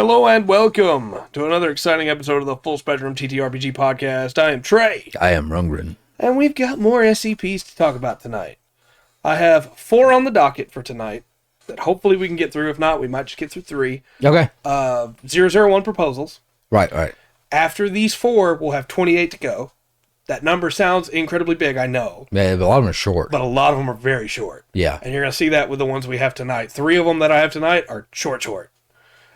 Hello and welcome to another exciting episode of the Full Spectrum TTRPG podcast. I am Trey. I am Rungren. And we've got more SCPs to talk about tonight. I have 4 on the docket for tonight that hopefully we can get through. If not, we might just get through 3. Okay. 001 proposals. Right. After these 4, we'll have 28 to go. That number sounds incredibly big, I know. Yeah, but a lot of them are short. But a lot of them are very short. Yeah. And you're going to see that with the ones we have tonight. 3 of them that I have tonight are short.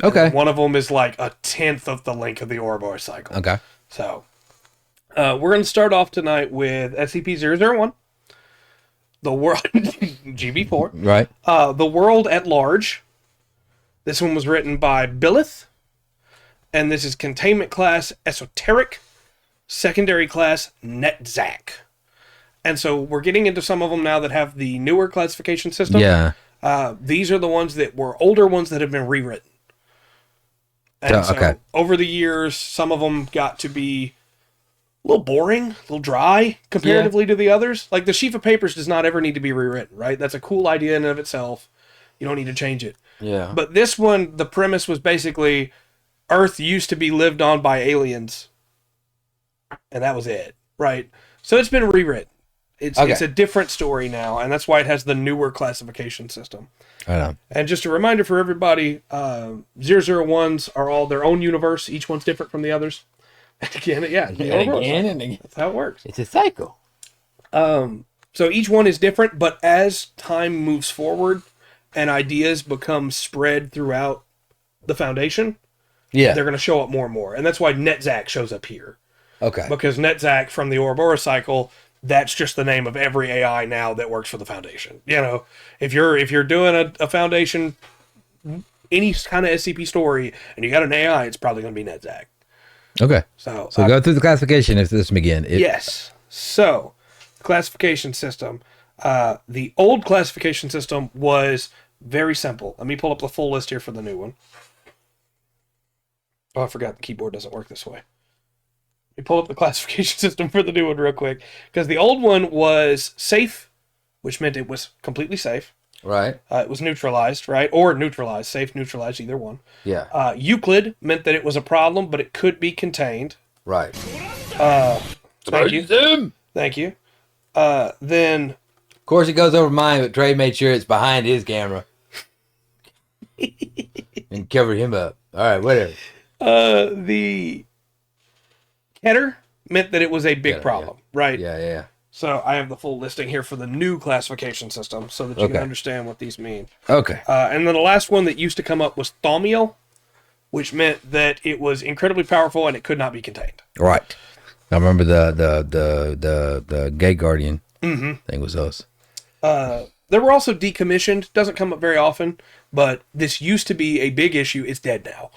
Okay. And one of them is like a 10th of the length of the Ouroboros cycle. Okay. So, we're going to start off tonight with SCP-001. The world... GB4. Right. The World at Large. This one was written by Billith. And this is Containment Class Esoteric. Secondary Class Netzach. And so we're getting into some of them now that have the newer classification system. Yeah. These are the ones that were older ones that have been rewritten. And so over the years, some of them got to be a little boring, a little dry comparatively to the others. Like the Sheaf of Papers does not ever need to be rewritten, right? That's a cool idea in and of itself. You don't need to change it. Yeah. But this one, the premise was basically Earth used to be lived on by aliens. And that was it, right? So it's been rewritten. It's a different story now, and that's why it has the newer classification system. I know. And just a reminder for everybody, 001s are all their own universe. Each one's different from the others. And again, again. That's how it works. It's a cycle. So each one is different, but as time moves forward and ideas become spread throughout the Foundation, they're going to show up more and more. And that's why Netzach shows up here. Okay. Because Netzach from the Ouroboros cycle, that's just the name of every AI now that works for the Foundation. You know, if you're doing a Foundation, any kind of SCP story, and you got an AI, it's probably going to be Netzach. Okay. So go through the classification if this begin. Yes. So, classification system. The old classification system was very simple. Let me pull up the full list here for the new one. Oh, I forgot the keyboard doesn't work this way. We pull up the classification system for the new one real quick. Because the old one was safe, which meant it was completely safe. Right. It was neutralized, right? Or neutralized. Safe, neutralized, either one. Yeah. Euclid meant that it was a problem, but it could be contained. Right. Thank you. Thank you. Then... Of course, it goes over mine, but Trey made sure it's behind his camera. And covered him up. All right, whatever. The... Header meant that it was a big problem, right? Yeah. So I have the full listing here for the new classification system so that you can understand what these mean. Okay. And then the last one that used to come up was Thaumiel, which meant that it was incredibly powerful and it could not be contained. Right. I remember the Gate Guardian thing was us. There were also decommissioned. Doesn't come up very often, but this used to be a big issue. It's dead now.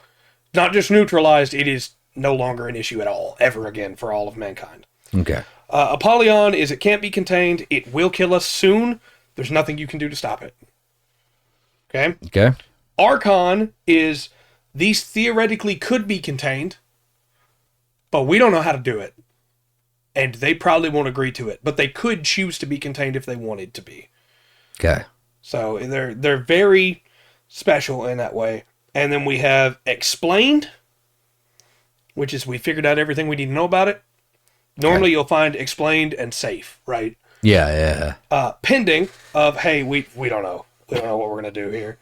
Not just neutralized, it is no longer an issue at all, ever again, for all of mankind. Okay. Apollyon is it can't be contained. It will kill us soon. There's nothing you can do to stop it. Okay? Archon is these theoretically could be contained, but we don't know how to do it. And they probably won't agree to it, but they could choose to be contained if they wanted to be. Okay. So they're very special in that way. And then we have Explained, which is we figured out everything we need to know about it. Normally you'll find Explained and Safe, right? Yeah. Pending of, hey, we don't know. We don't know what we're going to do here.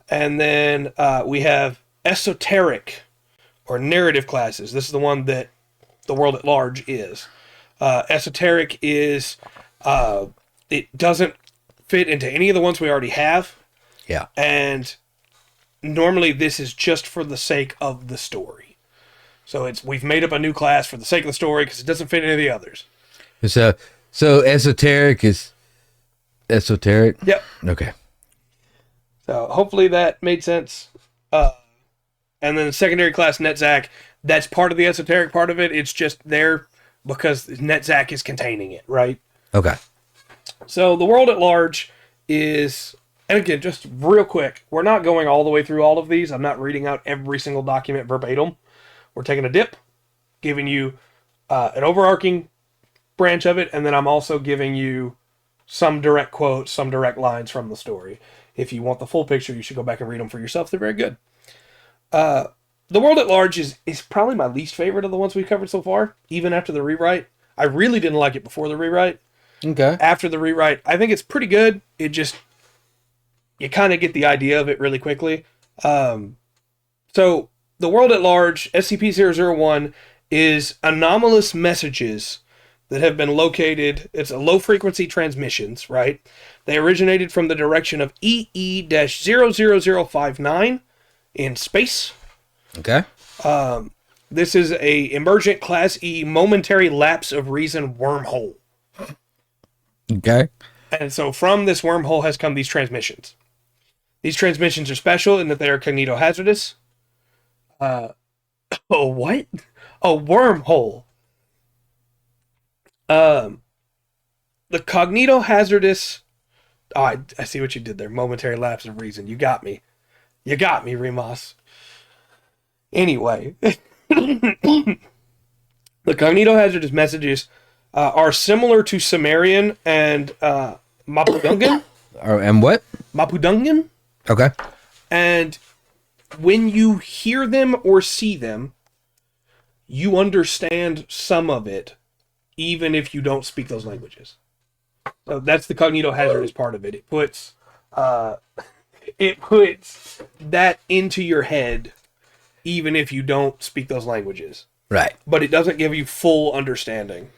And then we have Esoteric or Narrative classes. This is the one that the World at Large is. Esoteric is, it doesn't fit into any of the ones we already have. Yeah. And normally this is just for the sake of the story. So we've made up a new class for the sake of the story because it doesn't fit any of the others. So esoteric is esoteric? Yep. Okay. So hopefully that made sense. And then the secondary class Netzach, that's part of the esoteric part of it. It's just there because Netzach is containing it, right? Okay. So the World at Large is, and again, just real quick, we're not going all the way through all of these. I'm not reading out every single document verbatim. We're taking a dip, giving you an overarching branch of it, and then I'm also giving you some direct quotes, some direct lines from the story. If you want the full picture, you should go back and read them for yourself. They're very good. The World at Large is probably my least favorite of the ones we've covered so far, even after the rewrite. I really didn't like it before the rewrite. Okay. After the rewrite, I think it's pretty good. It just, you kind of get the idea of it really quickly. So, the World at Large, SCP-001, is anomalous messages that have been located. It's a low-frequency transmissions, right? They originated from the direction of EE-00059 in space. Okay. This is a emergent Class E momentary lapse of reason wormhole. Okay. And so from this wormhole has come these transmissions. These transmissions are special in that they are cognitohazardous. Oh, what? A wormhole. The cognitohazardous... Oh, I see what you did there. Momentary lapse of reason. You got me. You got me, Remas. Anyway. The cognitohazardous messages are similar to Sumerian and Mapudungun. And what? Mapudungun. Okay. And when you hear them or see them, you understand some of it, even if you don't speak those languages. So that's the cognitohazardous part of it. It puts that into your head, even if you don't speak those languages. Right. But it doesn't give you full understanding.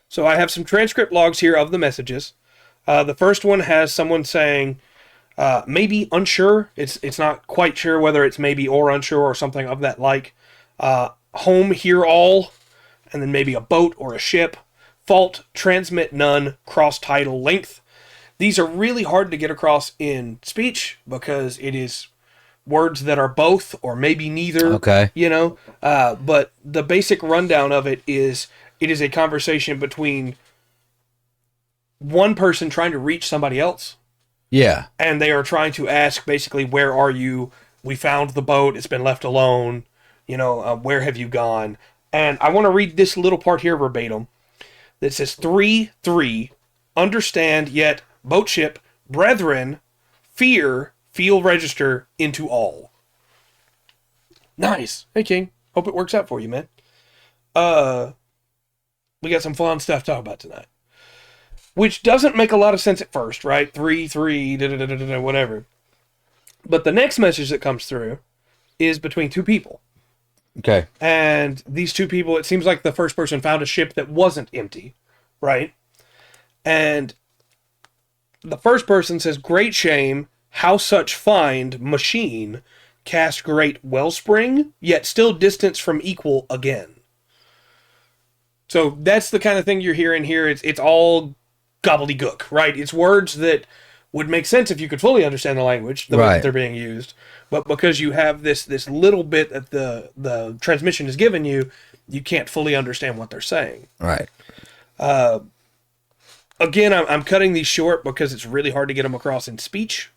So I have some transcript logs here of the messages. The first one has someone saying, maybe unsure. It's not quite sure whether it's maybe or unsure or something of that like. Home, hear all. And then maybe a boat or a ship. Fault, transmit none, cross title length. These are really hard to get across in speech because it is words that are both or maybe neither. Okay. You know, but the basic rundown of it is a conversation between one person trying to reach somebody else. Yeah. And they are trying to ask basically, where are you? We found the boat. It's been left alone. You know, where have you gone? And I want to read this little part here verbatim that says 3-3, understand yet boat ship, brethren, fear, feel register into all. Nice. Hey, King. Hope it works out for you, man. We got some fun stuff to talk about tonight. Which doesn't make a lot of sense at first, right? 3-3, whatever. But the next message that comes through is between two people. Okay. And these two people, it seems like the first person found a ship that wasn't empty, right? And the first person says, great shame, how such find machine cast great wellspring, yet still distance from equal again. So that's the kind of thing you're hearing here. It's all gobbledygook, right? It's words that would make sense if you could fully understand the language, the way that they're being used. But because you have this little bit that the transmission is giving you, you can't fully understand what they're saying. Right. Again, I'm cutting these short because it's really hard to get them across in speech.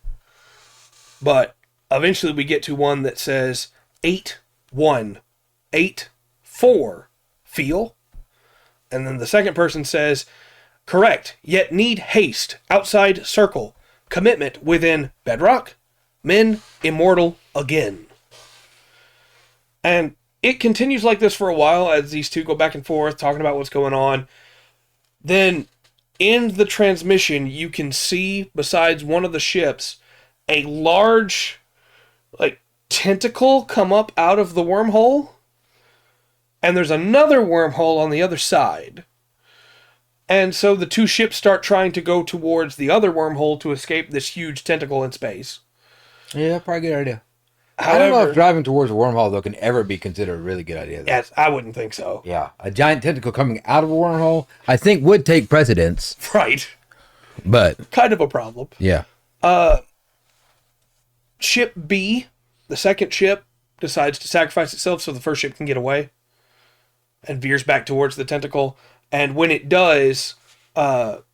But eventually we get to one that says 8-1, 8-4, feel. And then the second person says, correct, yet need haste, outside circle, commitment within bedrock, men immortal again. And it continues like this for a while as these two go back and forth talking about what's going on. Then in the transmission, you can see, besides one of the ships, a large, tentacle come up out of the wormhole. And there's another wormhole on the other side. And so the two ships start trying to go towards the other wormhole to escape this huge tentacle in space. Yeah, probably a good idea. However, I don't know if driving towards a wormhole, though, can ever be considered a really good idea. Though. Yes, I wouldn't think so. Yeah, a giant tentacle coming out of a wormhole, I think, would take precedence. Right. But kind of a problem. Yeah. Ship B, the second ship, decides to sacrifice itself so the first ship can get away. And veers back towards the tentacle. And when it does,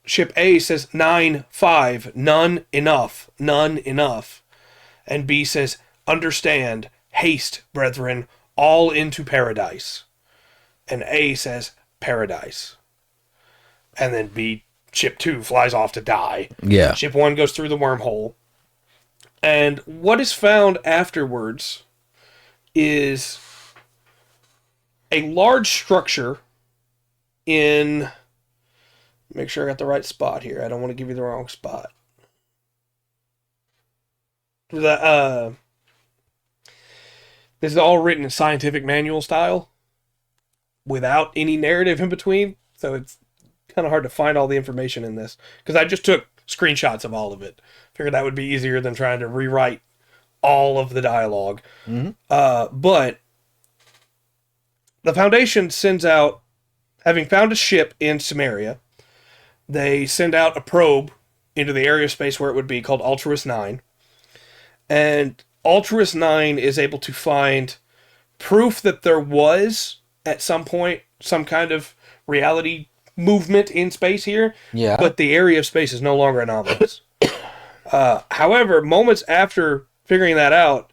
ship A says 9-5, none enough, none enough. And B says, understand, haste, brethren, all into paradise. And A says, paradise. And then B, ship 2 flies off to die. Yeah. Ship 1 goes through the wormhole. And what is found afterwards is a large structure in... Make sure I got the right spot here. I don't want to give you the wrong spot. This is all written in scientific manual style without any narrative in between, so it's kind of hard to find all the information in this because I just took screenshots of all of it. Figured that would be easier than trying to rewrite all of the dialogue. But the Foundation sends out, having found a ship in Samaria, they send out a probe into the area of space where it would be called Altruis 9. And Altruis 9 is able to find proof that there was, at some point, some kind of reality movement in space here. Yeah. But the area of space is no longer anomalous. However, moments after figuring that out,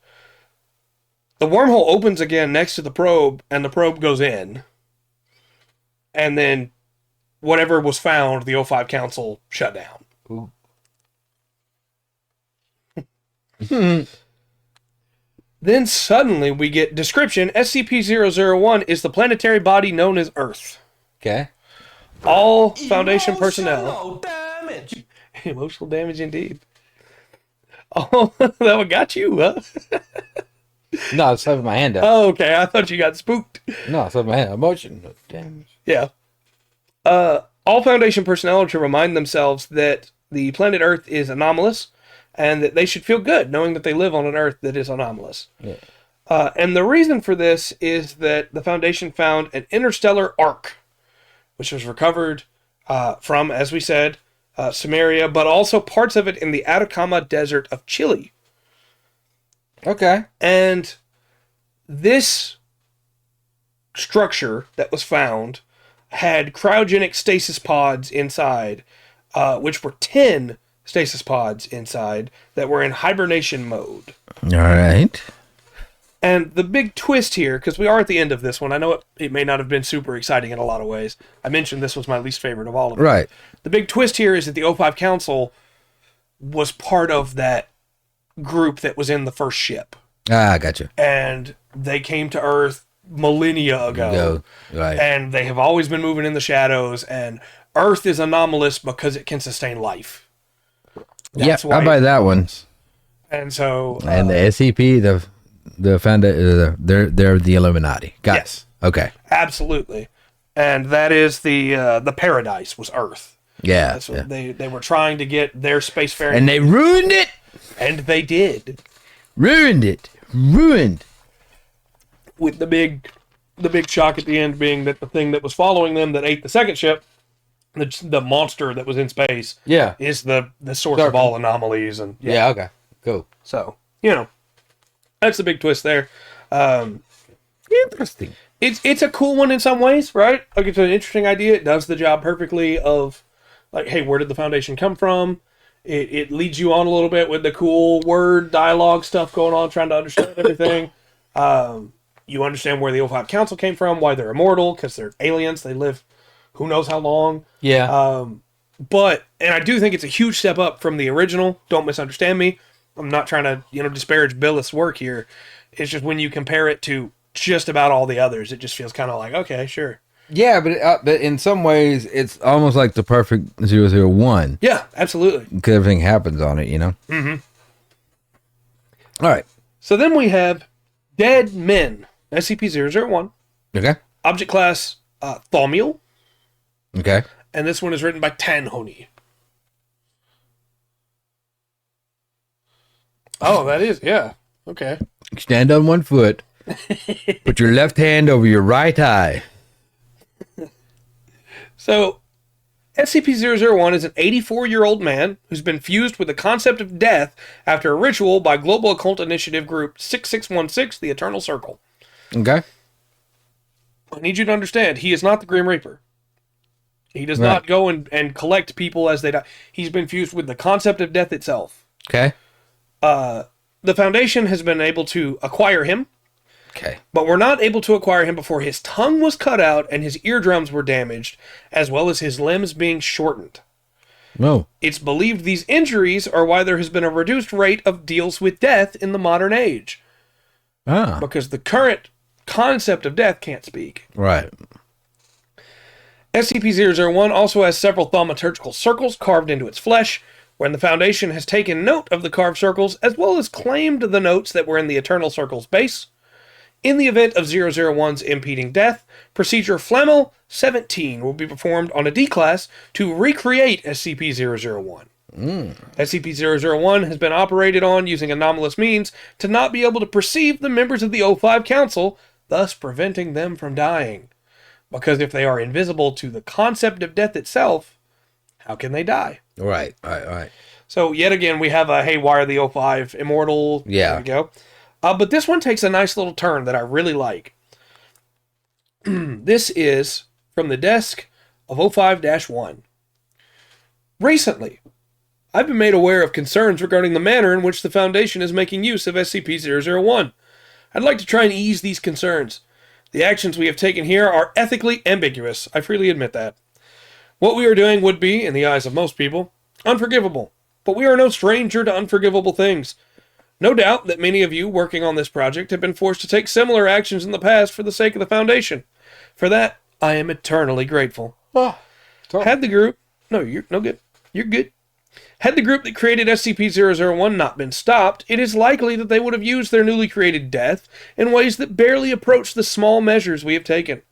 the wormhole opens again next to the probe, and the probe goes in. And then whatever was found, the O5 Council shut down. Ooh. Then suddenly we get description. SCP-001 is the planetary body known as Earth. Okay. All Foundation personnel... Emotional damage. Emotional damage indeed. Oh, that one got you, huh? No, I was having my hand up. Oh, okay. I thought you got spooked. No, I was having my hand up. Emotional damage. Yeah. All Foundation personnel are to remind themselves that the planet Earth is anomalous and that they should feel good knowing that they live on an Earth that is anomalous. Yeah. And the reason for this is that the Foundation found an interstellar arc, which was recovered from, as we said, Samaria, but also parts of it in the Atacama Desert of Chile. Okay. And this structure that was found had cryogenic stasis pods inside, which were 10 stasis pods inside that were in hibernation mode. All right. And the big twist here, because we are at the end of this one, I know it may not have been super exciting in a lot of ways. I mentioned this was my least favorite of all of them. Right. The big twist here is that the O5 Council was part of that group that was in the first ship. Ah, gotcha. And they came to Earth millennia ago. Right. And they have always been moving in the shadows, and Earth is anomalous because it can sustain life. That's I buy that one. And so... and the SCP, the founder, they're the Illuminati. Got yes. it. Okay. Absolutely. And that is the paradise was Earth. Yeah. That's what they were trying to get their spacefaring. And they ruined it. And they did. Ruined it. Ruined. With the big shock at the end being that the thing that was following them that ate the second ship, the monster that was in space, is the source of all anomalies. And yeah, okay. Cool. So, that's the big twist there. Interesting. It's a cool one in some ways, right? Like, it's an interesting idea. It does the job perfectly of, like, hey, where did the Foundation come from? It leads you on a little bit with the cool word dialogue stuff going on, trying to understand everything. You understand where the O5 Council came from, why they're immortal, because they're aliens. They live who knows how long. Yeah. But I do think it's a huge step up from the original. Don't misunderstand me. I'm not trying to, disparage Billith's work here. It's just when you compare it to just about all the others, it just feels kind of like, okay, sure. Yeah, but in some ways, it's almost like the perfect 001. Yeah, absolutely. Because everything happens on it, Mm-hmm. All right. So then we have Dead Men, SCP-001. Okay. Object class, Thaumiel. Okay. And this one is written by Tanhony. Oh, that is, yeah. Okay. Stand on one foot. Put your left hand over your right eye. So, SCP-001 is an 84-year-old man who's been fused with the concept of death after a ritual by Global Occult Initiative Group 6616, the Eternal Circle. Okay. I need you to understand, he is not the Grim Reaper. He does not go and collect people as they die. He's been fused with the concept of death itself. Okay. The Foundation has been able to acquire him. Okay. But we're not able to acquire him before his tongue was cut out and his eardrums were damaged, as well as his limbs being shortened. No. It's believed these injuries are why there has been a reduced rate of deals with death in the modern age. Because the current concept of death can't speak. Right. SCP-001 also has several thaumaturgical circles carved into its flesh, wherein the Foundation has taken note of the carved circles, as well as claimed the notes that were in the Eternal Circle's base. In the event of 001's impeding death, Procedure Flamel 17 will be performed on a D-Class to recreate SCP-001. SCP-001 has been operated on using anomalous means to not be able to perceive the members of the O5 Council, thus preventing them from dying. Because if they are invisible to the concept of death itself, how can they die? Right. So, yet again, we have a, hey, why are the O5 immortal? Yeah. There we go. But this one takes a nice little turn that I really like. This is from the desk of O5-1. Recently, I've been made aware of concerns regarding the manner in which the Foundation is making use of SCP-001. I'd like to try and ease these concerns. The actions we have taken here are ethically ambiguous. I freely admit that. What we are doing would be, in the eyes of most people, unforgivable. But we are no stranger to unforgivable things. No doubt that many of you working on this project have been forced to take similar actions in the past for the sake of the Foundation. For that, I am eternally grateful. Had the group... No, you're no good. You're good. Had the group that created SCP-001 not been stopped, it is likely that they would have used their newly created death in ways that barely approach the small measures we have taken.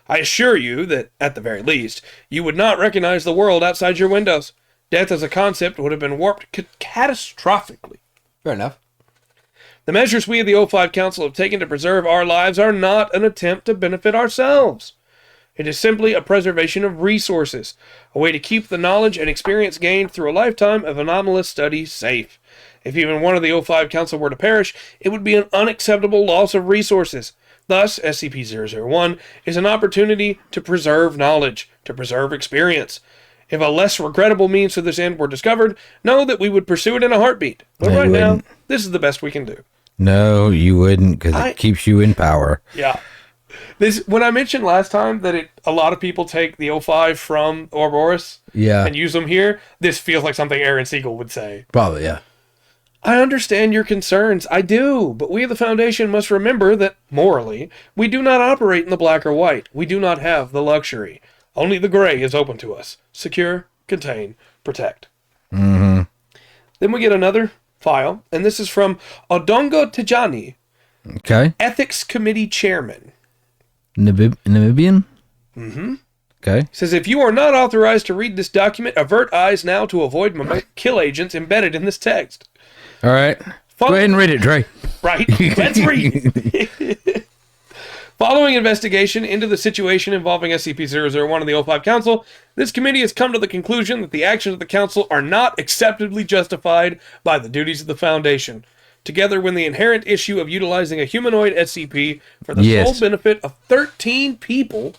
I assure you that, at the very least, you would not recognize the world outside your windows. Death as a concept would have been warped catastrophically. Fair enough. The measures we of the O5 Council have taken to preserve our lives are not an attempt to benefit ourselves. It is simply a preservation of resources, a way to keep the knowledge and experience gained through a lifetime of anomalous study safe. If even one of the O5 Council were to perish, it would be an unacceptable loss of resources. Thus, SCP-001 is an opportunity to preserve knowledge, to preserve experience. If a less regrettable means to this end were discovered, know that we would pursue it in a heartbeat. But right now, this is the best we can do. No, you wouldn't, because it keeps you in power. Yeah. When I mentioned last time that a lot of people take the O5 from Ouroboros and use them here, this feels like something Aaron Siegel would say. Probably, yeah. I understand your concerns. I do. But we of the Foundation must remember that, morally, we do not operate in the black or white. We do not have the luxury. Only the gray is open to us. Secure, contain, protect. Mm-hmm. Then we get another file, and this is from Odongo Tijani, Ethics Committee Chairman. Namibian? Mm-hmm. Okay. Says, if you are not authorized to read this document, avert eyes now to avoid kill agents embedded in this text. All right. Go ahead and read it, Trey. Right. Let's read. Following investigation into the situation involving SCP-001 and the O5 Council, this committee has come to the conclusion that the actions of the Council are not acceptably justified by the duties of the Foundation. Together with the inherent issue of utilizing a humanoid SCP for the sole benefit of 13 people,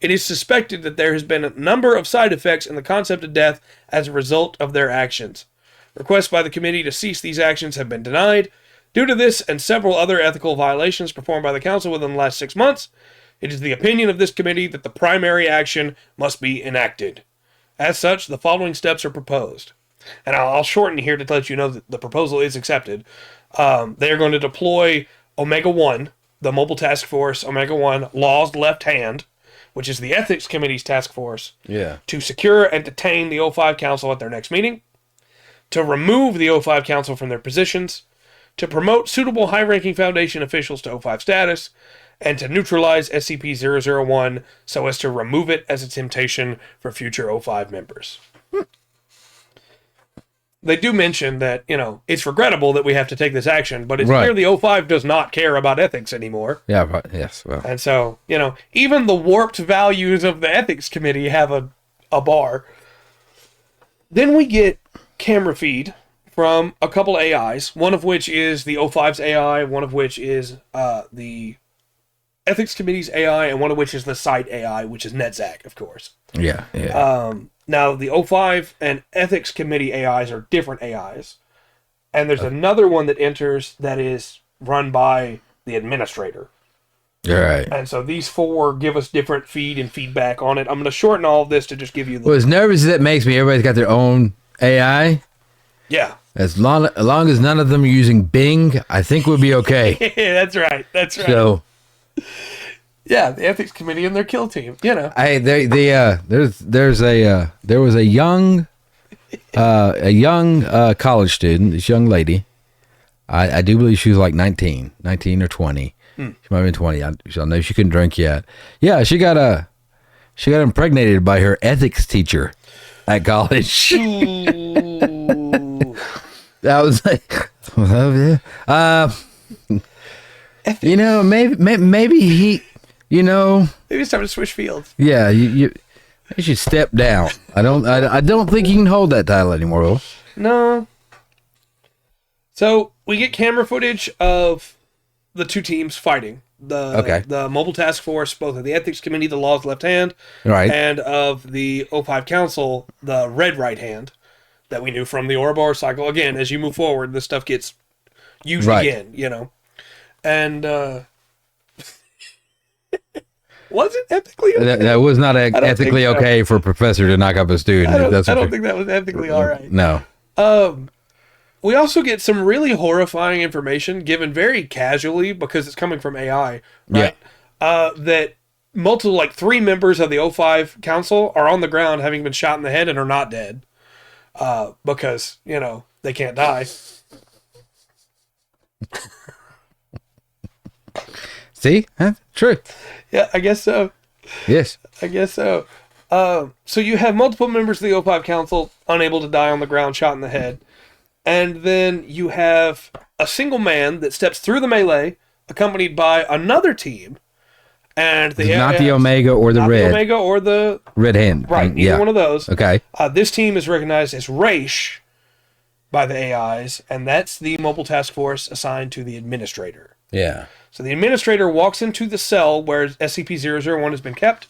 it is suspected that there has been a number of side effects in the concept of death as a result of their actions. Requests by the committee to cease these actions have been denied. Due to this and several other ethical violations performed by the Council within the last 6 months, it is the opinion of this committee that the primary action must be enacted. As such, the following steps are proposed. And I'll shorten here to let you know that the proposal is accepted. They are going to deploy Omega-1, the Mobile Task Force, Omega-1, Law's Left Hand, which is the Ethics Committee's task force, to secure and detain the O5 Council at their next meeting, to remove the O5 Council from their positions, to promote suitable high-ranking Foundation officials to O5 status, and to neutralize SCP-001 so as to remove it as a temptation for future O5 members. They do mention that, it's regrettable that we have to take this action, but it's clear the O5 does not care about ethics anymore. Yeah, right. Yes. Well. And so, even the warped values of the Ethics Committee have a bar. Then we get camera feed from a couple AIs, one of which is the O5's AI, one of which is the Ethics Committee's AI, and one of which is the site AI, which is NetZac, of course. Yeah. Now, the O5 and Ethics Committee AIs are different AIs. And there's another one that enters that is run by the administrator. All right. And so these four give us different feed and feedback on it. I'm going to shorten all of this to just give you the... Well, as nervous as that makes me, everybody's got their own AI. Yeah. As long as none of them are using Bing, I think we'll be okay. Yeah, that's right. That's right. So, yeah, the ethics committee and their kill team. You know, there was a young college student, this young lady. I do believe she was like 19 or 20. She might have been 20. I know she couldn't drink yet. Yeah, she got impregnated by her ethics teacher at college. That was like, maybe he, maybe it's time to switch fields. Yeah, you should step down. I don't think you can hold that title anymore, Will. No. So we get camera footage of the two teams fighting. The mobile task force, both of the ethics committee, the law's left hand, right, and of the O5 council, the red right hand, that we knew from the Ouroboros cycle. Again, as you move forward, this stuff gets used again, And was it ethically okay? That was not ethically okay for a professor to knock up a student. I don't think that was ethically all right. No. We also get some really horrifying information given very casually because it's coming from AI, right? Yeah. That multiple, 3 members of the O5 council are on the ground having been shot in the head and are not dead. Because, they can't die. See? Huh? True. Yeah, I guess so. Yes. I guess so. So you have multiple members of the O5 council unable to die on the ground, shot in the head. And then you have a single man that steps through the melee, accompanied by another team. And not the Omega or the Red. The Omega or the Red Hand. Right, either one of those. Okay. This team is recognized as Raish by the AIs, and that's the mobile task force assigned to the administrator. Yeah. So the administrator walks into the cell where SCP-001 has been kept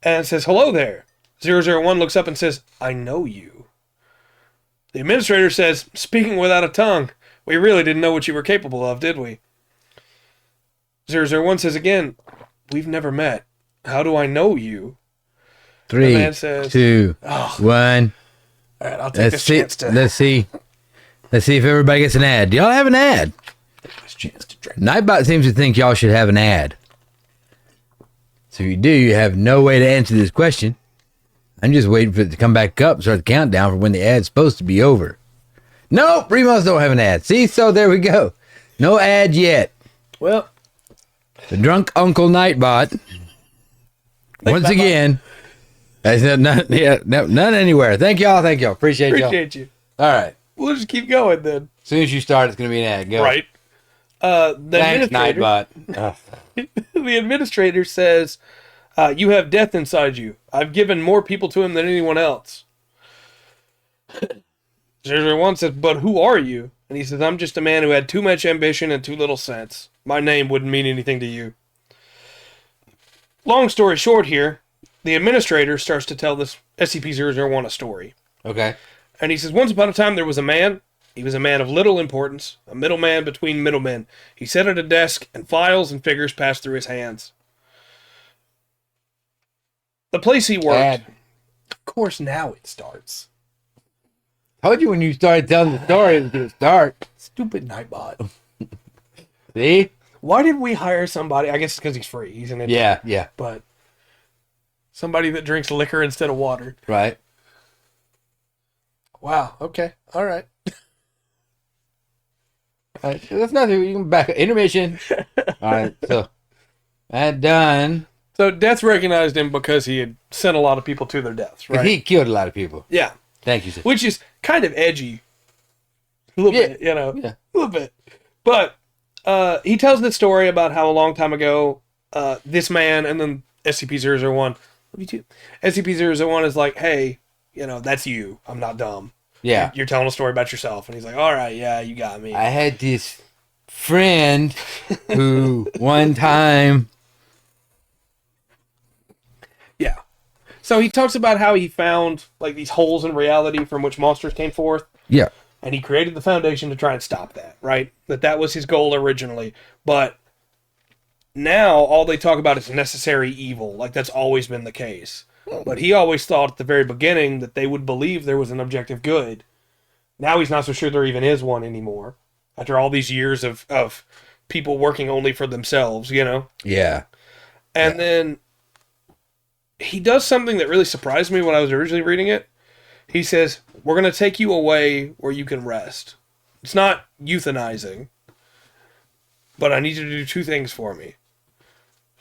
and says, "Hello there." 001 looks up and says, "I know you." The administrator says, "Speaking without a tongue, we really didn't know what you were capable of, did we?" 001 says again, "We've never met. How do I know you?" 3, the man says, 2, 1. All right, I'll take this chance to... Let's see if everybody gets an ad. Do y'all have an ad? Take this chance to drink. Nightbot seems to think y'all should have an ad. So if you do, you have no way to answer this question. I'm just waiting for it to come back up and start the countdown for when the ad's supposed to be over. Nope, Remos don't have an ad. See, so there we go. No ad yet. Well, the drunk Uncle Nightbot. Once again. None anywhere. Thank y'all. Appreciate you. All right. We'll just keep going then. As soon as you start, it's going to be an ad. Go. Right. Thanks, Nightbot. The administrator says, "You have death inside you. I've given more people to him than anyone else." 001 says, "But who are you?" And he says, "I'm just a man who had too much ambition and too little sense. My name wouldn't mean anything to you." Long story short here, the administrator starts to tell this SCP-001 a story. Okay. And he says, "Once upon a time there was a man. He was a man of little importance, a middleman between middlemen. He sat at a desk, and files and figures passed through his hands. The place he worked..." Of course, now it starts. Told you when you started telling the story, it was going to start. Stupid Nightbot. See? Why did we hire somebody? I guess it's because he's free. He's an intern. Yeah. But somebody that drinks liquor instead of water. Right. Wow. Okay. All right. All right. That's nothing. You can back up. Intermission. All right. So, that done. So, Death recognized him because he had sent a lot of people to their deaths, right? He killed a lot of people. Yeah. Thank you, sir. Which is kind of edgy. A little bit, Yeah. A little bit. But he tells this story about how a long time ago, this man and then SCP-001, SCP-001 is like, "Hey, that's you. I'm not dumb. Yeah. You're telling a story about yourself." And he's like, "All right, yeah, you got me." I had this friend who one time... Yeah. So he talks about how he found these holes in reality from which monsters came forth. Yeah. And he created the Foundation to try and stop that, right? That was his goal originally. But now all they talk about is necessary evil. That's always been the case. But he always thought at the very beginning that they would believe there was an objective good Now he's not so sure there even is one anymore. After all these years of people working only for themselves, you know? Yeah. And then he does something that really surprised me when I was originally reading it. He says, we're going to take you away where you can rest. It's not euthanizing, but I need you to do two things for me.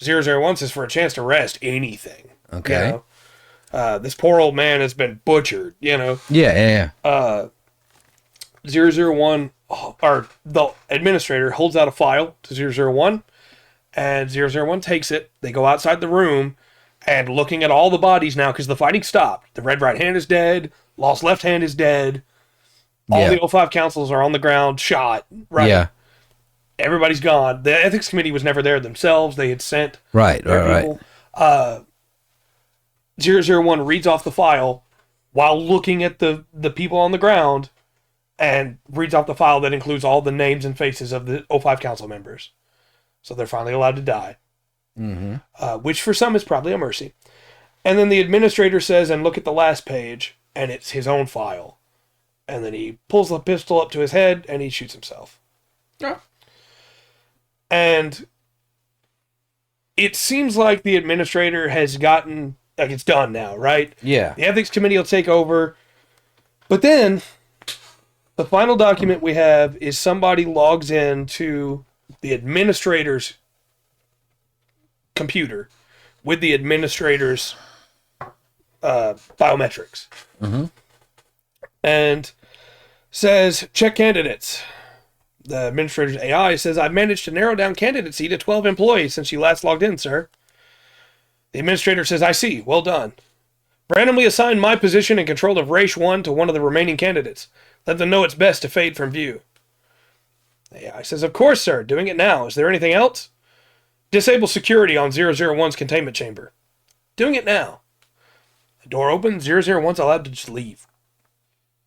001 says for a chance to rest anything. Okay. You know? This poor old man has been butchered, you know? Yeah. 001, or the administrator holds out a file to 001, and 001 takes it. They go outside the room, and looking at all the bodies now, because the fighting stopped. The red right hand is dead. Lost left hand is dead. All the 05 councils are on the ground, shot. Right? Yeah. Everybody's gone. The ethics committee was never there themselves. They had sent Right. 001 reads off the file while looking at the people on the ground, and reads off the file that includes all the names and faces of the 05 council members. So they're finally allowed to die. Mm-hmm. Which for some is probably a mercy. And then the administrator says, and look at the last page, and it's his own file. And then he pulls the pistol up to his head, and he shoots himself. Yeah. And it seems like the administrator has gotten, like it's done now, right? Yeah. The ethics committee will take over. But then, the final document we have is somebody logs in to the administrator's computer with the administrator's biometrics. Mm-hmm. And says, check candidates. The administrator's AI says, I've managed to narrow down candidacy to 12 employees since you last logged in, sir. The administrator says, I see. Well done. Randomly assign my position and control of Race 1 to one of the remaining candidates. Let them know it's best to fade from view. The AI says, of course, sir. Doing it now. Is there anything else? Disable security on 001's containment chamber. Doing it now. The door opens. 001's allowed to just leave.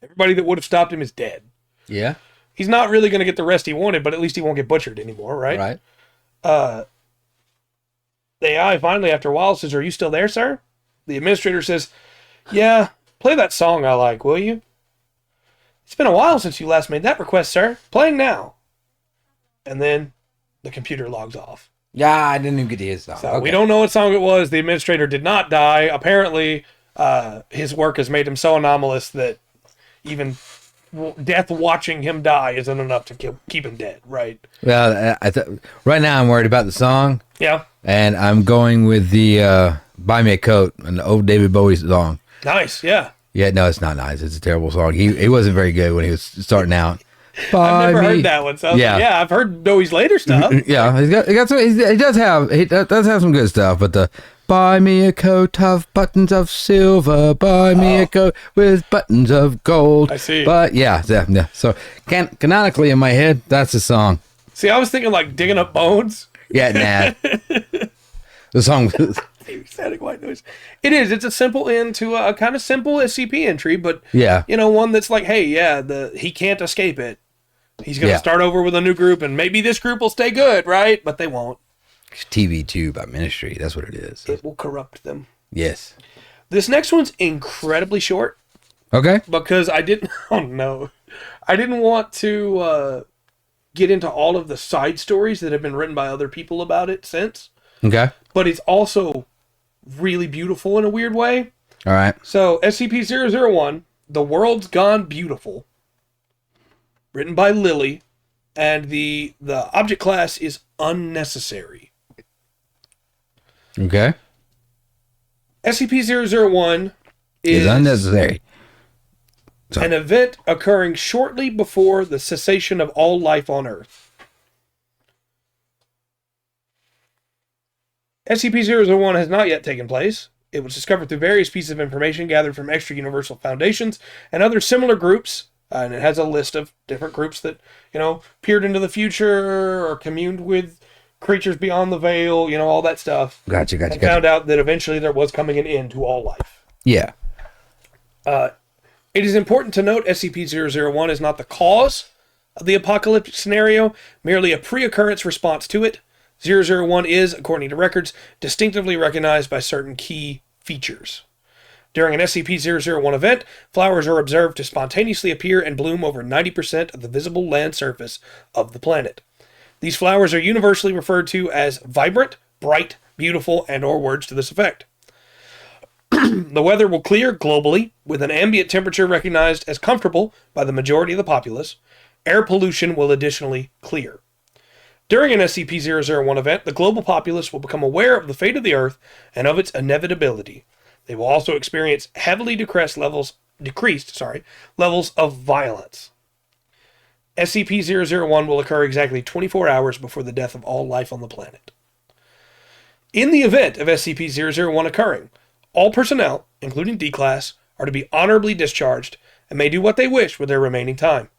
Everybody that would have stopped him is dead. Yeah. He's not really going to get the rest he wanted, but at least he won't get butchered anymore, right? Right. The AI finally, after a while, says, are you still there, sir? The administrator says, yeah, play that song I like, will you? It's been a while since you last made that request, sir. Playing now. And then the computer logs off. Yeah, I didn't even get to his song. So we don't know what song it was. The administrator did not die. Apparently, his work has made him so anomalous that even death watching him die isn't enough to keep him dead, right? Well, right now I'm worried about the song. Yeah. And I'm going with the Buy Me a Coat, an old David Bowie song. Nice, yeah. Yeah, no, it's not nice. It's a terrible song. He wasn't very good when he was starting out. I've never heard that one. So yeah, I've heard Bowie's later stuff. Yeah, he does have some good stuff, but the buy me a coat of buttons of silver, buy me a coat with buttons of gold. I see. But yeah. So canonically in my head, that's the song. See, I was thinking like Digging Up Bones. Yeah, nah. The song. Static white noise. It is. It's a simple end to a kind of simple SCP entry, but yeah, one that's like, hey, he can't escape it. He's going to start over with a new group, and maybe this group will stay good, right? But they won't. TV tube by Ministry. That's what it is. It will corrupt them. Yes. This next one's incredibly short. Okay. Because I didn't want to get into all of the side stories that have been written by other people about it since. Okay. But it's also really beautiful in a weird way. All right. So, SCP-001, The World's Gone Beautiful, written by Lily, and the object class is unnecessary. Okay. SCP-001 is unnecessary. An event occurring shortly before the cessation of all life on Earth. SCP-001 has not yet taken place. It was discovered through various pieces of information gathered from extra-universal foundations and other similar groups, and it has a list of different groups that, peered into the future or communed with creatures beyond the veil, all that stuff. Gotcha. Found out that eventually there was coming an end to all life. Yeah. It is important to note SCP-001 is not the cause of the apocalyptic scenario, merely a pre-occurrence response to it. 001 is, according to records, distinctively recognized by certain key features. During an SCP-001 event, flowers are observed to spontaneously appear and bloom over 90% of the visible land surface of the planet. These flowers are universally referred to as vibrant, bright, beautiful, and or words to this effect. The weather will clear globally, with an ambient temperature recognized as comfortable by the majority of the populace. Air pollution will additionally clear. During an SCP-001 event, the global populace will become aware of the fate of the Earth and of its inevitability. They will also experience heavily decreased levels of violence. SCP-001 will occur exactly 24 hours before the death of all life on the planet. In the event of SCP-001 occurring, all personnel, including D-Class, are to be honorably discharged and may do what they wish with their remaining time.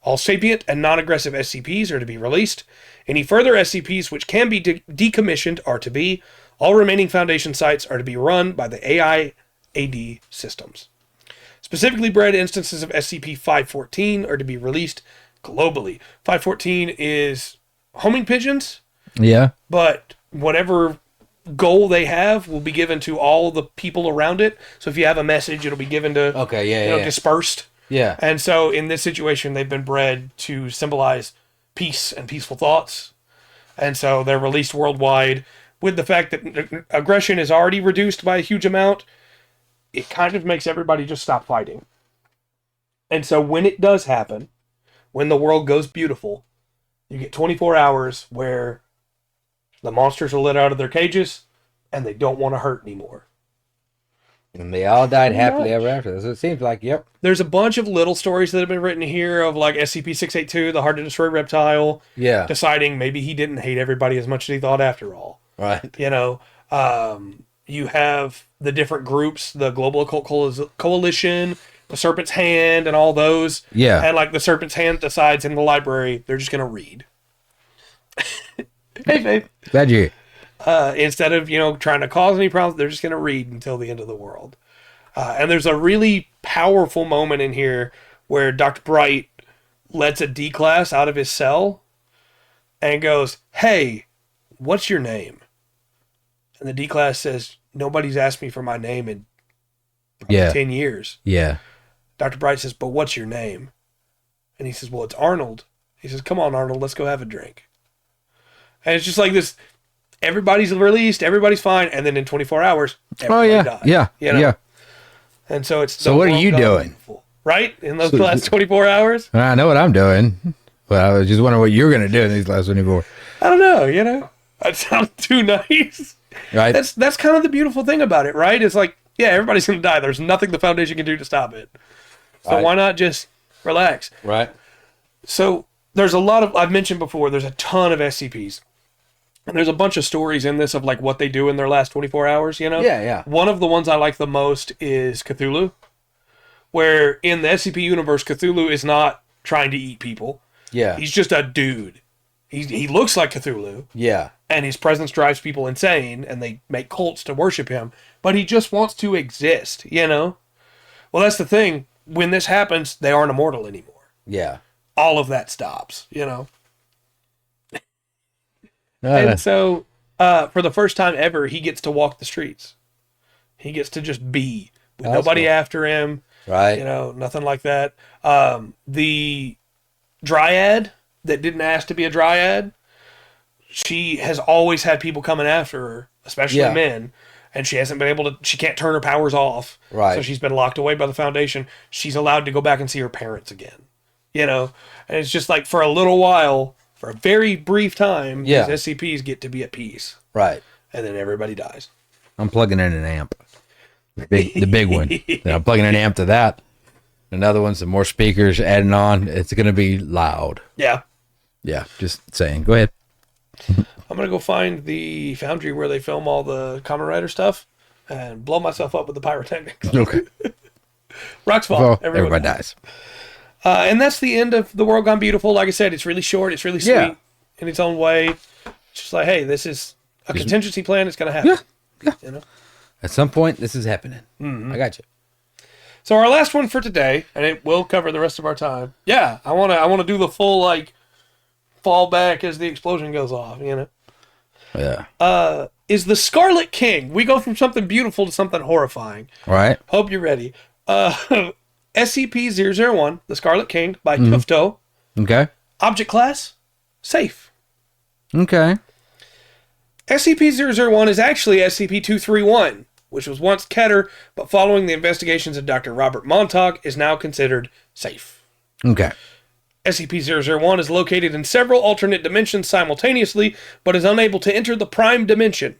All sapient and non-aggressive SCPs are to be released. Any further SCPs which can be decommissioned are to be. All remaining Foundation sites are to be run by the AI-AD systems. Specifically bred instances of SCP-514 are to be released globally. 514 is homing pigeons. Yeah. But whatever goal they have will be given to all the people around it. So if you have a message, it'll be given to dispersed. Yeah. And so in this situation, they've been bred to symbolize peace and peaceful thoughts. And so they're released worldwide. With the fact that aggression is already reduced by a huge amount, it kind of makes everybody just stop fighting. And so when it does happen, when the world goes beautiful, you get 24 hours where the monsters are let out of their cages and they don't want to hurt anymore. And they all died happily ever after. So it seems like, yep. There's a bunch of little stories that have been written here of like SCP-682, the hard-to-destroy reptile, deciding maybe he didn't hate everybody as much as he thought after all. Right. You know, you have the different groups, the Global Occult Coalition, the Serpent's Hand, and all those. Yeah. And like the Serpent's Hand decides in the library, they're just going to read. Hey, babe. Glad you're here. Instead of, trying to cause any problems, they're just going to read until the end of the world. And there's a really powerful moment in here where Dr. Bright lets a D-Class out of his cell and goes, "Hey, what's your name?" And the D-Class says, "Nobody's asked me for my name in 10 years. Yeah. Dr. Bright says, "But what's your name?" And he says, "Well, it's Arnold." He says, "Come on, Arnold, let's go have a drink." And it's just like this, everybody's released, everybody's fine, and then in 24 hours, everybody dies. Yeah. Yeah. And so it's... So what are you doing? Right? In those last 24 hours? I know what I'm doing. But I was just wondering what you're going to do in these last 24. I don't know, That sounds too nice. Right. That's kind of the beautiful thing about it, right? It's like, yeah, everybody's going to die. There's nothing the Foundation can do to stop it. So why not just relax? Right. So there's a lot of... I've mentioned before, there's a ton of SCPs. And there's a bunch of stories in this of like what they do in their last 24 hours, Yeah. One of the ones I like the most is Cthulhu, where in the SCP universe, Cthulhu is not trying to eat people. Yeah. He's just a dude. He looks like Cthulhu. Yeah. And his presence drives people insane, and they make cults to worship him. But he just wants to exist, Well, that's the thing. When this happens, they aren't immortal anymore. Yeah. All of that stops, And so, for the first time ever, he gets to walk the streets. He gets to just be with nobody after him. Right. Nothing like that. The Dryad that didn't ask to be a Dryad, she has always had people coming after her, especially men. And she hasn't been able to, she can't turn her powers off. Right. So she's been locked away by the Foundation. She's allowed to go back and see her parents again. And it's just like for a little while, for a very brief time, these SCPs get to be at peace. Right. And then everybody dies. I'm plugging in an amp. The big one. Then I'm plugging an amp to that. Another one, some more speakers adding on. It's going to be loud. Yeah. Yeah, just saying. Go ahead. I'm going to go find the foundry where they film all the Kamen Rider stuff and blow myself up with the pyrotechnics. Okay. Rock's fault. Well, everybody dies. And that's the end of The World Gone Beautiful. Like I said, it's really short. It's really sweet in its own way. It's just like, hey, this is a contingency plan. It's going to happen. Yeah. At some point, this is happening. Mm-hmm. I got you. So our last one for today, and it will cover the rest of our time. Yeah, I want to do the full fall back as the explosion goes off. Yeah. is the Scarlet King. We go from something beautiful to something horrifying. All right. Hope you're ready. SCP-001, the Scarlet King, by Tufto. Okay. Object class, safe. Okay. SCP-001 is actually SCP-231, which was once Keter, but following the investigations of Dr. Robert Montauk, is now considered safe. Okay. SCP-001 is located in several alternate dimensions simultaneously, but is unable to enter the prime dimension.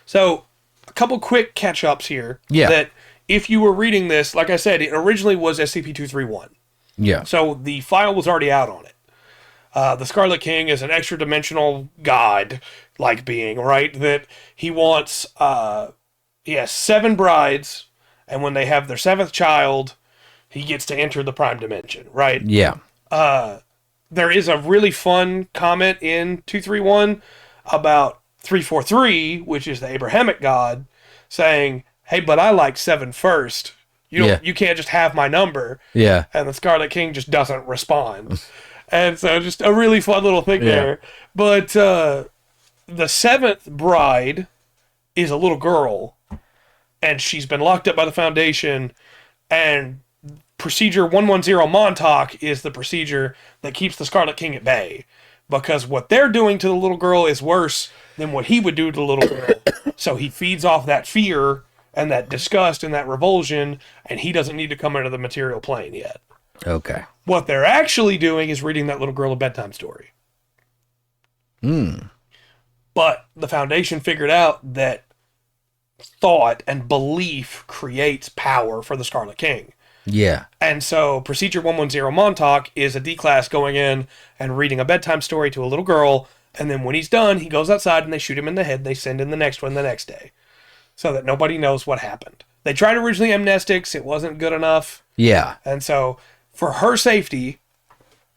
So, a couple quick catch-ups here. Yeah. That if you were reading this, like I said, it originally was SCP-231. Yeah. So, the file was already out on it. The Scarlet King is an extra-dimensional god-like being, right? That he wants, he has 7 brides, and when they have their 7th child, he gets to enter the prime dimension, right? Yeah. There is a really fun comment in 231 about 343, which is the Abrahamic god, saying, hey, but I like 7 first. You can't just have my number. Yeah. And the Scarlet King just doesn't respond. And so just a really fun little thing there. But the 7th bride is a little girl, and she's been locked up by the Foundation, and Procedure 110 Montauk is the procedure that keeps the Scarlet King at bay. Because what they're doing to the little girl is worse than what he would do to the little girl. So he feeds off that fear and that disgust and that revulsion, and he doesn't need to come into the material plane yet. Okay. What they're actually doing is reading that little girl a bedtime story. But the Foundation figured out that thought and belief creates power for the Scarlet King. Yeah. And so Procedure 110 Montauk is a D-class going in and reading a bedtime story to a little girl, and then when he's done, he goes outside and they shoot him in the head, and they send in the next one the next day. So that nobody knows what happened. They tried originally amnestics, it wasn't good enough. Yeah. And so, for her safety,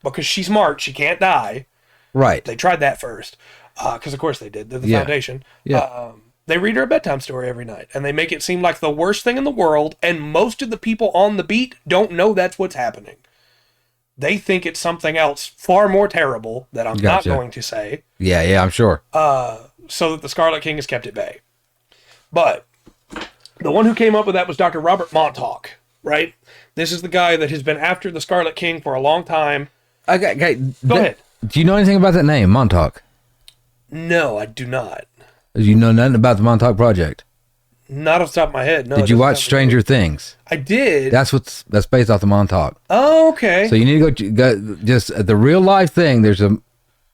because she's smart, she can't die. Right. They tried that first. Because of course they did. They're the Foundation. Yeah. They read her a bedtime story every night. And they make it seem like the worst thing in the world. And most of the people on the beat don't know that's what's happening. They think it's something else far more terrible that I'm not going to say. Yeah, I'm sure. So that the Scarlet King is kept at bay. But the one who came up with that was Dr. Robert Montauk, right? This is the guy that has been after the Scarlet King for a long time. Okay, Go ahead. Do you know anything about that name, Montauk? No, I do not. You know nothing about the Montauk Project? Not off the top of my head, no. Did you watch Stranger Things? I did. That's based off the Montauk. Oh, okay. So you need to go just the real life thing. There's a,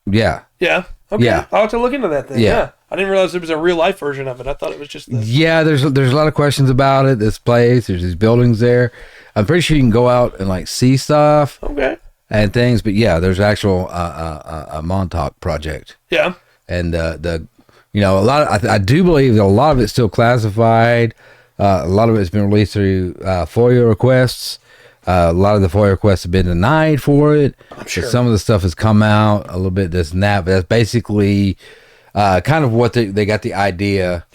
Yeah. Okay. Yeah. I'll have to look into that thing. Yeah. I didn't realize there was a real life version of it. I thought it was just the... Yeah, there's a lot of questions about it. This place, there's these buildings there. I'm pretty sure you can go out and like see stuff. Okay. And things, but yeah, there's actual a Montauk project. Yeah. And a lot of, I do believe that a lot of it's still classified. A lot of it's been released through FOIA requests. A lot of the FOIA requests have been denied for it. I'm sure. Some of the stuff has come out a little bit this and that, but that's basically kind of what they got the idea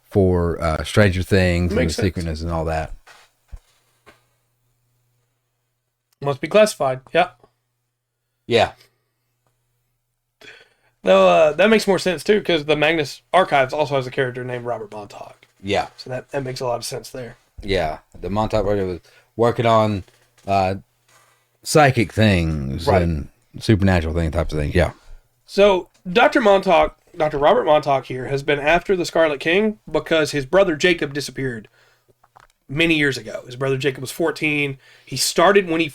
for Stranger Things and the secretness and all that. Must be classified. Yeah. Yeah. Though that makes more sense too, because the Magnus Archives also has a character named Robert Montauk. Yeah. So that makes a lot of sense there. Yeah. The Montauk project was working on psychic things and supernatural types of things. Yeah. So Dr. Robert Montauk here has been after the Scarlet King because his brother Jacob disappeared many years ago. His brother Jacob was 14. He started when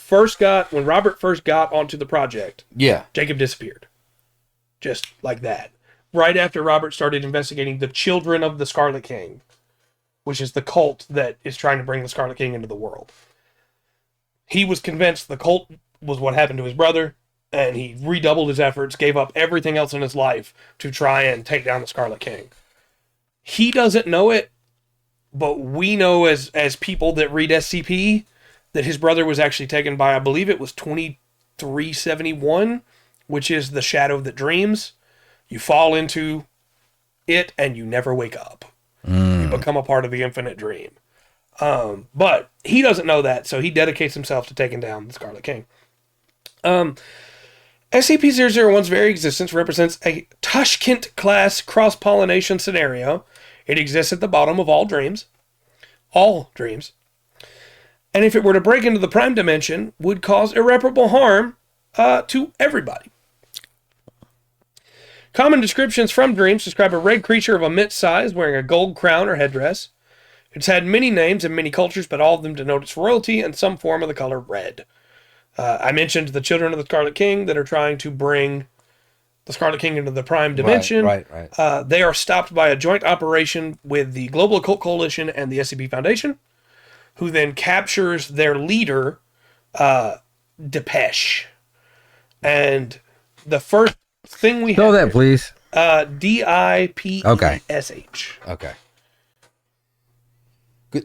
Robert first got onto the project. Yeah. Jacob disappeared. Just like that. Right after Robert started investigating the children of the Scarlet King, which is the cult that is trying to bring the Scarlet King into the world. He was convinced the cult was what happened to his brother, and he redoubled his efforts, gave up everything else in his life to try and take down the Scarlet King. He doesn't know it, but we know as people that read SCP that his brother was actually taken by, I believe it was 2371, which is the shadow that dreams. You fall into it and you never wake up. You become a part of the infinite dream. But he doesn't know that, so he dedicates himself to taking down the Scarlet King. SCP-001's very existence represents a Tashkent-class cross-pollination scenario. It exists at the bottom of all dreams. All dreams. And if it were to break into the prime dimension, would cause irreparable harm to everybody. Common descriptions from dreams describe a red creature of immense size wearing a gold crown or headdress. It's had many names in many cultures, but all of them denote its royalty and some form of the color red. I mentioned the children of the Scarlet King that are trying to bring the Scarlet King into the prime dimension. Right. They are stopped by a joint operation with the Global Occult Coalition and the SCP Foundation, who then captures their leader, Depeche. And the first thing we spell that, please. Dipesh. Okay.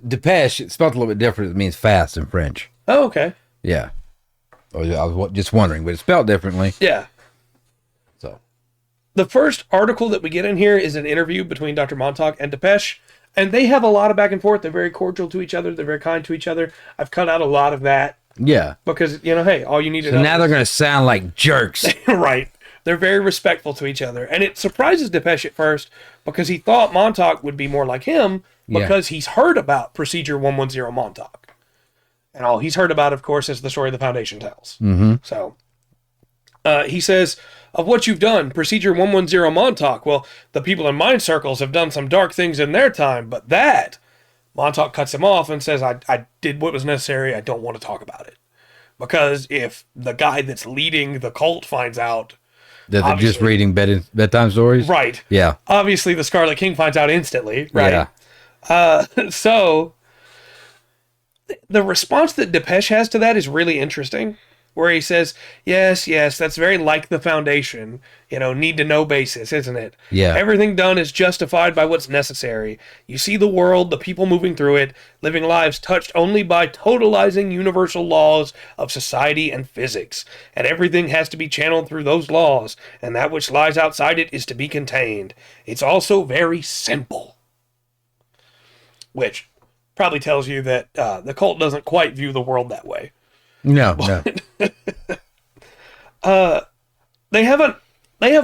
Depeche, it's spelled a little bit different. It means fast in French. Oh, okay. Yeah. I was just wondering, but it's spelled differently. Yeah. So, the first article that we get in here is an interview between Dr. Montauk and Depeche, and they have a lot of back and forth. They're very cordial to each other. They're very kind to each other. I've cut out a lot of that. Yeah. Because, hey, all you need to know. So now they're going to sound like jerks. Right. They're very respectful to each other. And it surprises Depeche at first because he thought Montauk would be more like him because he's heard about Procedure 110 Montauk. And all he's heard about, of course, is the story the Foundation tells. Mm-hmm. So, he says, of what you've done, Procedure 110 Montauk, well, the people in mind circles have done some dark things in their time, but that, Montauk cuts him off and says, I did what was necessary, I don't want to talk about it. Because if the guy that's leading the cult finds out... that they're just reading bedtime stories? Right. Yeah. Obviously, the Scarlet King finds out instantly, right? Yeah. So... the response that Depeche has to that is really interesting, where he says, yes, that's very like the Foundation, need to know basis, isn't it? Yeah. Everything done is justified by what's necessary. You see the world, the people moving through it, living lives touched only by totalizing universal laws of society and physics, and everything has to be channeled through those laws, and that which lies outside it is to be contained. It's also very simple. Which... probably tells you that the cult doesn't quite view the world that way. No. They have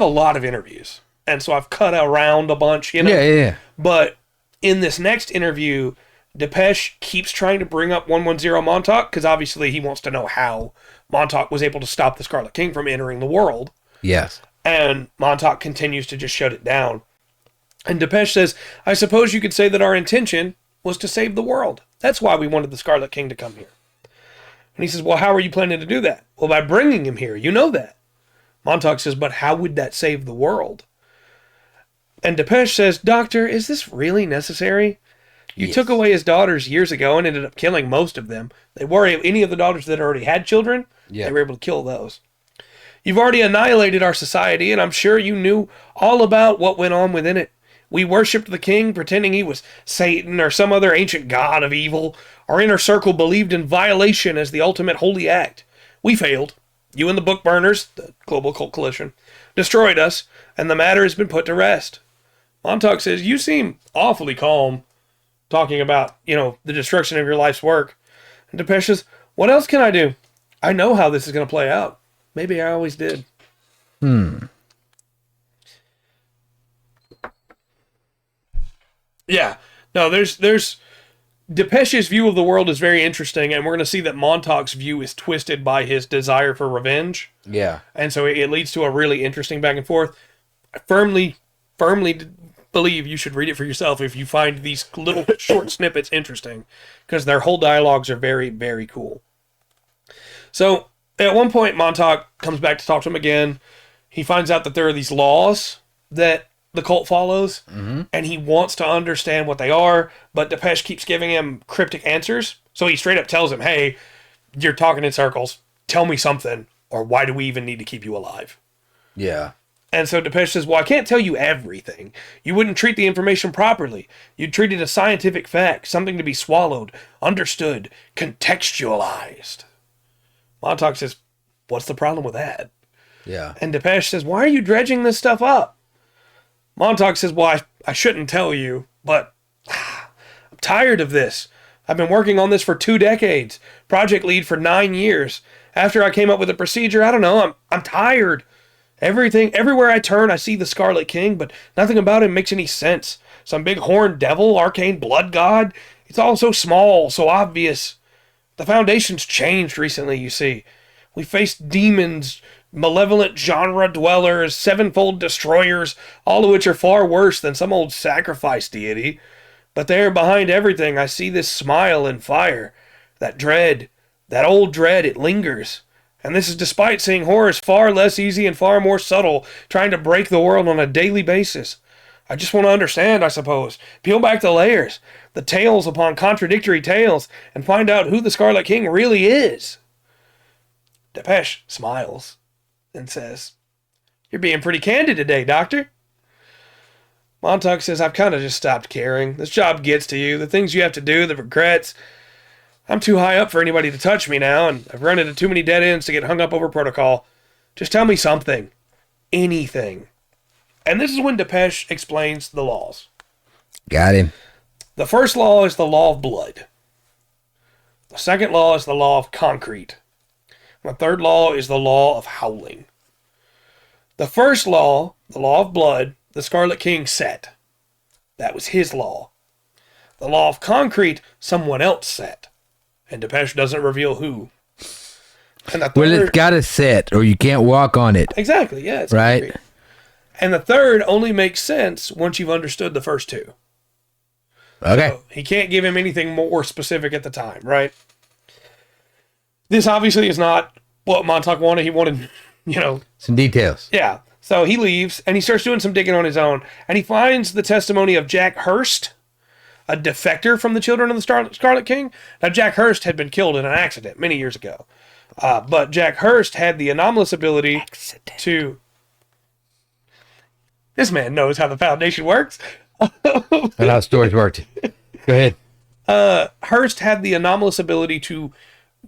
a lot of interviews, and so I've cut around a bunch, Yeah. But in this next interview, Depeche keeps trying to bring up 110 Montauk, because obviously he wants to know how Montauk was able to stop the Scarlet King from entering the world. Yes. And Montauk continues to just shut it down. And Depeche says, I suppose you could say that our intention was to save the world. That's why we wanted the Scarlet King to come here. And he says, well, how are you planning to do that? Well, by bringing him here. You know that. Montauk says, but how would that save the world? And Depeche says, Doctor, is this really necessary? You took away his daughters years ago and ended up killing most of them. They were any of the daughters that already had children, they were able to kill those. You've already annihilated our society, and I'm sure you knew all about what went on within it. We worshipped the king, pretending he was Satan or some other ancient god of evil. Our inner circle believed in violation as the ultimate holy act. We failed. You and the book burners, the Global Occult Coalition, destroyed us, and the matter has been put to rest. Montauk says, you seem awfully calm, talking about, the destruction of your life's work. And Depeche says, what else can I do? I know how this is going to play out. Maybe I always did. Yeah. No, there's Depeche's view of the world is very interesting, and we're going to see that Montauk's view is twisted by his desire for revenge. Yeah. And so it leads to a really interesting back and forth. I firmly believe you should read it for yourself if you find these little short snippets interesting, because their whole dialogues are very, very cool. So at one point, Montauk comes back to talk to him again. He finds out that there are these laws that the cult follows, and he wants to understand what they are, but Depeche keeps giving him cryptic answers. So he straight up tells him, hey, you're talking in circles. Tell me something, or why do we even need to keep you alive? Yeah. And so Depeche says, well, I can't tell you everything. You wouldn't treat the information properly. You'd treat it as scientific fact, something to be swallowed, understood, contextualized. Montauk says, what's the problem with that? Yeah. And Depeche says, why are you dredging this stuff up? Montauk says, well, I shouldn't tell you, but I'm tired of this. I've been working on this for 2 decades, project lead for 9 years, After I came up with a procedure, I don't know, I'm tired. Everywhere I turn, I see the Scarlet King, but nothing about him makes any sense. Some big horned devil, arcane blood god. It's all so small, so obvious. The Foundation's changed recently, you see. We faced demons, malevolent genre dwellers, sevenfold destroyers, all of which are far worse than some old sacrifice deity. But there, behind everything, I see this smile and fire. That dread, that old dread, it lingers. And this is despite seeing horrors far less easy and far more subtle, trying to break the world on a daily basis. I just want to understand, I suppose. Peel back the layers, the tales upon contradictory tales, and find out who the Scarlet King really is. Depeche smiles and says, "You're being pretty candid today, Doctor." Montauk says, "I've kind of just stopped caring. This job gets to you. The things you have to do, the regrets. I'm too high up for anybody to touch me now, and I've run into too many dead ends to get hung up over protocol. Just tell me something. Anything." And this is when Depeche explains the laws. Got him. The first law is the law of blood. The second law is the law of concrete. The third law is the law of howling. The first law, the law of blood, the Scarlet King set. That was his law. The law of concrete, someone else set. And Depeche doesn't reveal who. And the third, well, it's got a set, or you can't walk on it. Exactly, yeah. It's right. concrete. And the third only makes sense once you've understood the first two. Okay. So he can't give him anything more specific at the time, right? This obviously is not what Montauk wanted. He wanted, some details. Yeah. So he leaves, and he starts doing some digging on his own, and he finds the testimony of Jack Hurst, a defector from the Children of the Scarlet King. Now, Jack Hurst had been killed in an accident many years ago. But Jack Hurst had the anomalous ability to... This man knows how the Foundation works. And how stories worked. Go ahead. Hurst had the anomalous ability to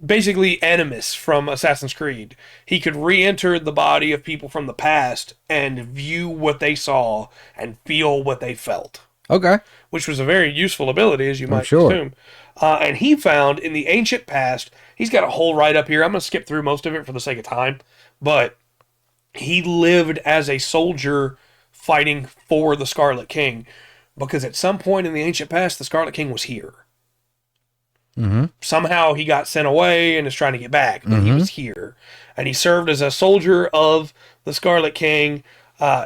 basically Animus from Assassin's Creed. He could re-enter the body of people from the past and view what they saw and feel what they felt. Okay. Which was a very useful ability, as you might assume. And he found in the ancient past, he's got a whole write-up here. I'm going to skip through most of it for the sake of time. But he lived as a soldier fighting for the Scarlet King. Because at some point in the ancient past, the Scarlet King was here. Mm-hmm. Somehow he got sent away and is trying to get back, but he was here. And he served as a soldier of the Scarlet King.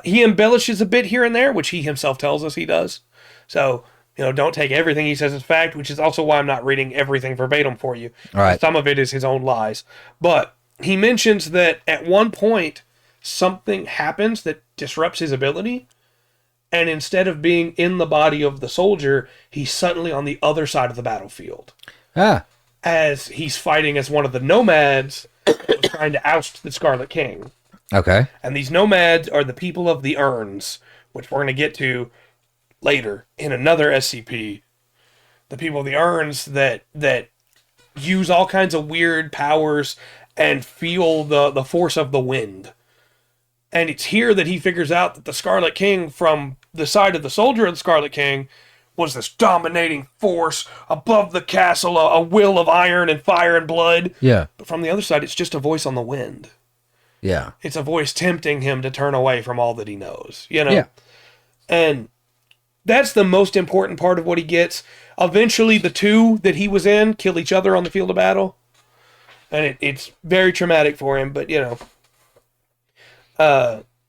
He embellishes a bit here and there, which he himself tells us he does. So, don't take everything he says as fact, which is also why I'm not reading everything verbatim for you. All right. Some of it is his own lies. But he mentions that at one point, something happens that disrupts his ability. And instead of being in the body of the soldier, he's suddenly on the other side of the battlefield. As he's fighting as one of the nomads trying to oust the Scarlet King. Okay. And these nomads are the people of the urns, which we're going to get to later in another SCP. The people of the urns that use all kinds of weird powers and feel the force of the wind. And it's here that he figures out that the Scarlet King, from the side of the soldier of the Scarlet King, was this dominating force above the castle, a will of iron and fire and blood. Yeah. But from the other side, it's just a voice on the wind. Yeah. It's a voice tempting him to turn away from all that he knows, Yeah. And that's the most important part of what he gets. Eventually, the two that he was in kill each other on the field of battle. And it's very traumatic for him, but,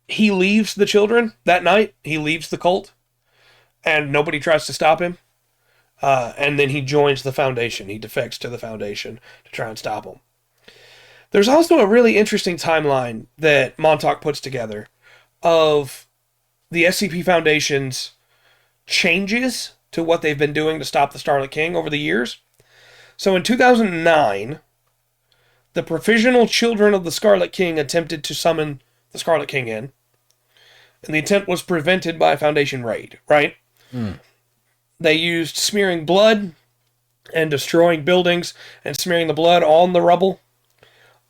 he leaves the children that night. He leaves the cult. And nobody tries to stop him. And then he joins the Foundation. He defects to the Foundation to try and stop him. There's also a really interesting timeline that Montauk puts together of the SCP Foundation's changes to what they've been doing to stop the Scarlet King over the years. So in 2009, the provisional children of the Scarlet King attempted to summon the Scarlet King in. And the attempt was prevented by a Foundation raid, right? They used smearing blood and destroying buildings and smearing the blood on the rubble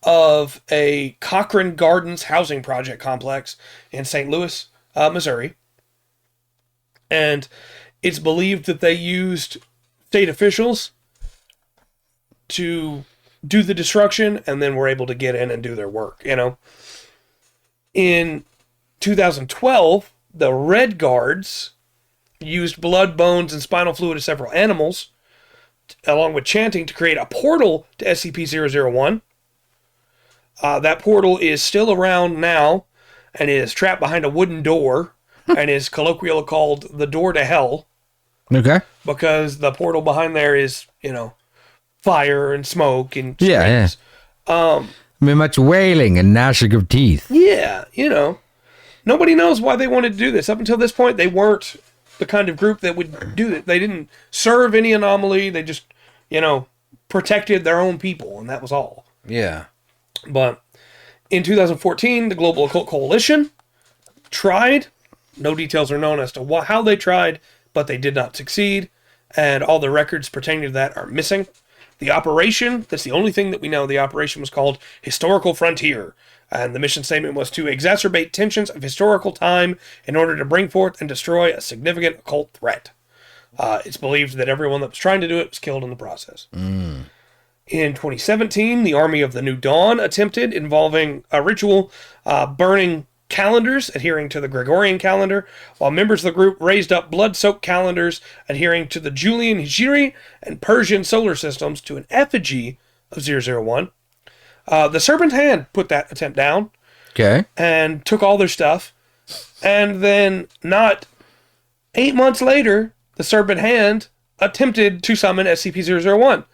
of a Cochrane Gardens housing project complex in St. Louis, Missouri. And it's believed that they used state officials to do the destruction and then were able to get in and do their work, you know. In 2012, the Red Guards used blood, bones, and spinal fluid of several animals, along with chanting, to create a portal to SCP-001. That portal is still around now and is trapped behind a wooden door and is colloquially called the Door to Hell. Okay. Because the portal behind there is, you know, fire and smoke and screams. Yeah. Much wailing and gnashing of teeth. Yeah, you know. Nobody knows why they wanted to do this. Up until this point, they weren't the kind of group that would do it. They didn't serve any anomaly. They just, you know, protected their own people, and that was all. Yeah. But in 2014, the Global Occult Coalition tried. No details are known as to how they tried, but they did not succeed, and all the records pertaining to that are missing. The operation, that's the only thing that we know, the operation was called Historical Frontier, and the mission statement was to exacerbate tensions of historical time in order to bring forth and destroy a significant occult threat. It's believed that everyone that was trying to do it was killed in the process. In 2017, the Army of the New Dawn attempted, involving a ritual burning calendars adhering to the Gregorian calendar, while members of the group raised up blood-soaked calendars adhering to the Julian Hijri and Persian solar systems to an effigy of 001. The Serpent Hand put that attempt down. Okay. And took all their stuff. And then, not 8 months later, the Serpent Hand attempted to summon SCP-001,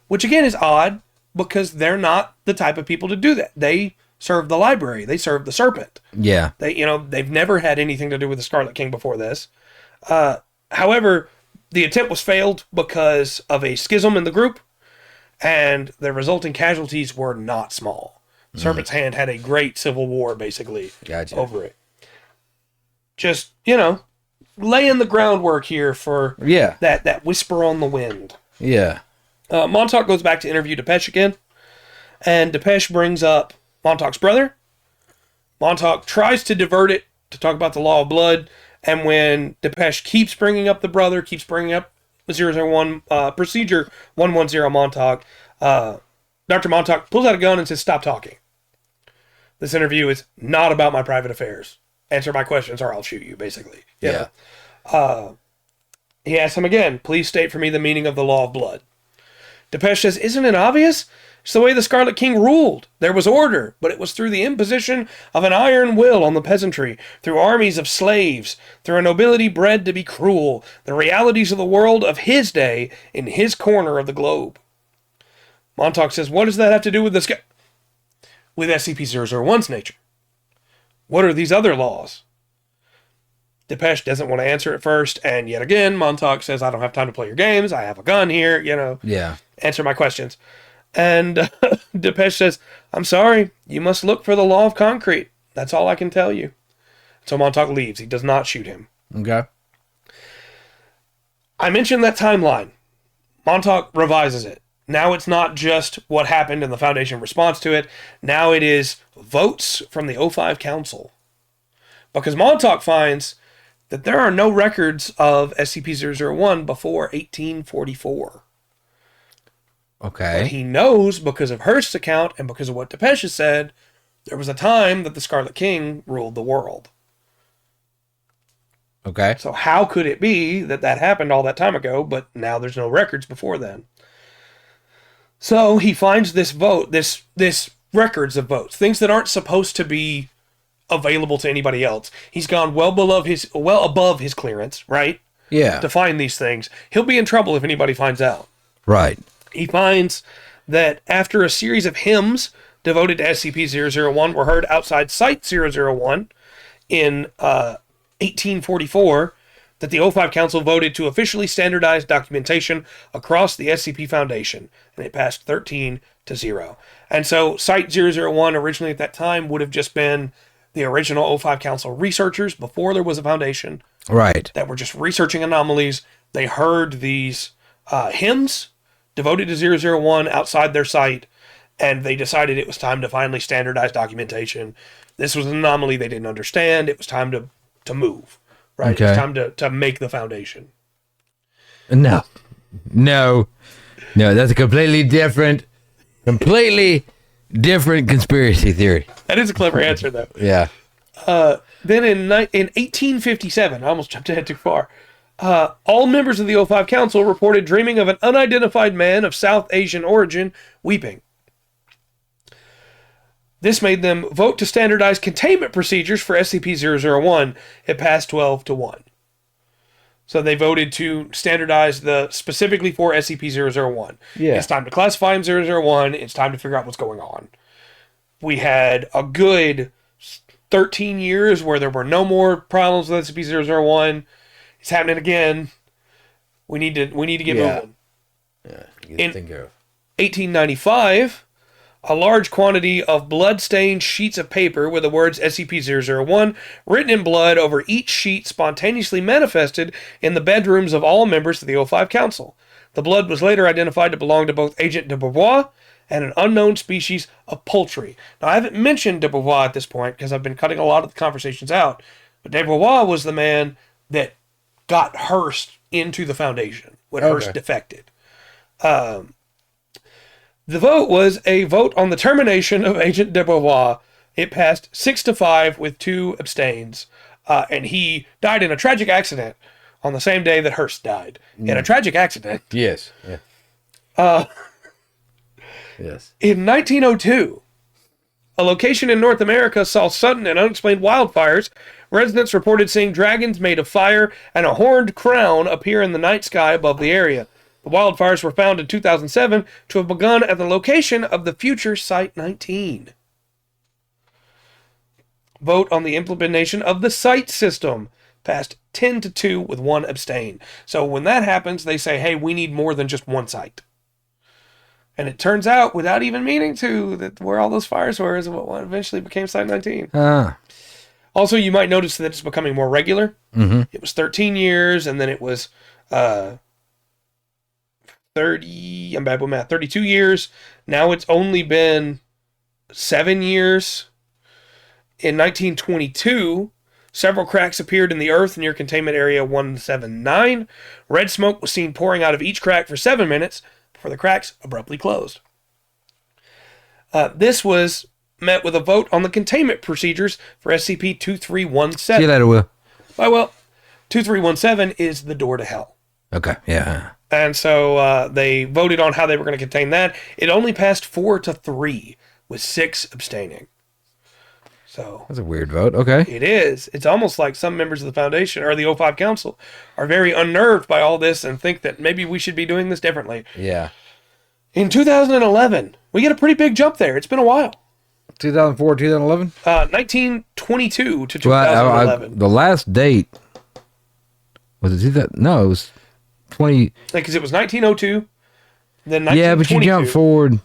which again is odd because they're not the type of people to do that. They serve the library. They serve the Serpent. Yeah. They've never had anything to do with the Scarlet King before this. However, the attempt was failed because of a schism in the group, and the resulting casualties were not small. Serpent's Hand had a great civil war, basically, over it. Just, laying the groundwork here for that whisper on the wind. Yeah. Montauk goes back to interview Depeche again, and Depeche brings up Montauk's brother. Montauk tries to divert it to talk about the law of blood, and when Depeche keeps bringing up the brother, keeps bringing up the 001 procedure 110 Montauk, Dr. Montauk pulls out a gun and says, "Stop talking. This interview is not about my private affairs. Answer my questions or I'll shoot you," basically. Yeah. He asks him again, "Please state for me the meaning of the law of blood." Depeche says, "Isn't it obvious? It's the way the Scarlet King ruled. There was order, but it was through the imposition of an iron will on the peasantry, through armies of slaves, through a nobility bred to be cruel, the realities of the world of his day in his corner of the globe." Montauk says, "What does that have to do with with SCP-001's nature? What are these other laws?" Depeche doesn't want to answer at first, and yet again, Montauk says, "I don't have time to play your games. I have a gun here, Yeah. Answer my questions." And Depeche says, "I'm sorry, you must look for the law of concrete. That's all I can tell you." So Montauk leaves. He does not shoot him. Okay. I mentioned that timeline. Montauk revises it. Now it's not just what happened in the Foundation response to it. Now it is votes from the O5 Council. Because Montauk finds that there are no records of SCP-001 before 1844. Okay. But he knows, because of Hearst's account and because of what Depeche said, there was a time that the Scarlet King ruled the world. Okay. So how could it be that happened all that time ago, but now there's no records before then? So he finds this vote, this records of votes, things that aren't supposed to be available to anybody else. He's gone well above his clearance, right? Yeah. To find these things. He'll be in trouble if anybody finds out. Right. He finds that after a series of hymns devoted to SCP-001 were heard outside Site-001 in 1844, that the O5 Council voted to officially standardize documentation across the SCP Foundation, and it passed 13-0. And so Site-001 originally at that time would have just been the original O5 Council researchers before there was a Foundation. Right. That were just researching anomalies. They heard these hymns devoted to 001 outside their site, and they decided it was time to finally standardize documentation. This was an anomaly they didn't understand. It was time to move, right? Okay. It was time to make the Foundation. No, that's completely different. Completely different conspiracy theory. That is a clever answer, though. Yeah. Then in 1857, I almost jumped ahead too far, all members of the O5 Council reported dreaming of an unidentified man of South Asian origin weeping. This made them vote to standardize containment procedures for SCP-001. It passed 12-1. So they voted to standardize specifically for SCP-001. Yeah. It's time to classify him 001. It's time to figure out what's going on. We had a good 13 years where there were no more problems with SCP-001. It's happening again. We need to get moving. Yeah. In 1895, a large quantity of blood-stained sheets of paper with the words SCP-001 written in blood over each sheet spontaneously manifested in the bedrooms of all members of the O5 Council. The blood was later identified to belong to both Agent de Beauvoir and an unknown species of poultry. Now, I haven't mentioned de Beauvoir at this point because I've been cutting a lot of the conversations out, but de Beauvoir was the man that got Hearst into the Foundation when Hearst defected. The vote was a vote on the termination of Agent de Beauvoir. It passed 6-5 with 2 abstains. And he died in a tragic accident on the same day that Hearst died. In a tragic accident. Yes. Yeah. Yes. In 1902, a location in North America saw sudden and unexplained wildfires. Residents reported seeing dragons made of fire and a horned crown appear in the night sky above the area. The wildfires were found in 2007 to have begun at the location of the future Site 19. Vote on the implementation of the site system. Passed 10-2 with 1 abstain. So when that happens, they say, hey, we need more than just one site. And it turns out, without even meaning to, that where all those fires were is what eventually became Site 19. Also, you might notice that it's becoming more regular. Mm-hmm. It was 13 years, and then it was 30, I'm bad with math, 32 years. Now it's only been 7 years. In 1922, several cracks appeared in the earth near containment area 179. Red smoke was seen pouring out of each crack for 7 minutes before the cracks abruptly closed. This was met with a vote on the containment procedures for SCP-2317. See you later, Will. Well, 2317 is the door to hell. Okay, yeah. And so they voted on how they were going to contain that. It only passed 4-3, with 6 abstaining. So that's a weird vote. Okay. It is. It's almost like some members of the Foundation or the O5 Council are very unnerved by all this and think that maybe we should be doing this differently. Yeah. In 2011, we get a pretty big jump there. It's been a while. 2004, 2011? 1922 to 2011. The last date was it? No, it was 20. Because it was 1902, then 1922. Yeah, but you jump forward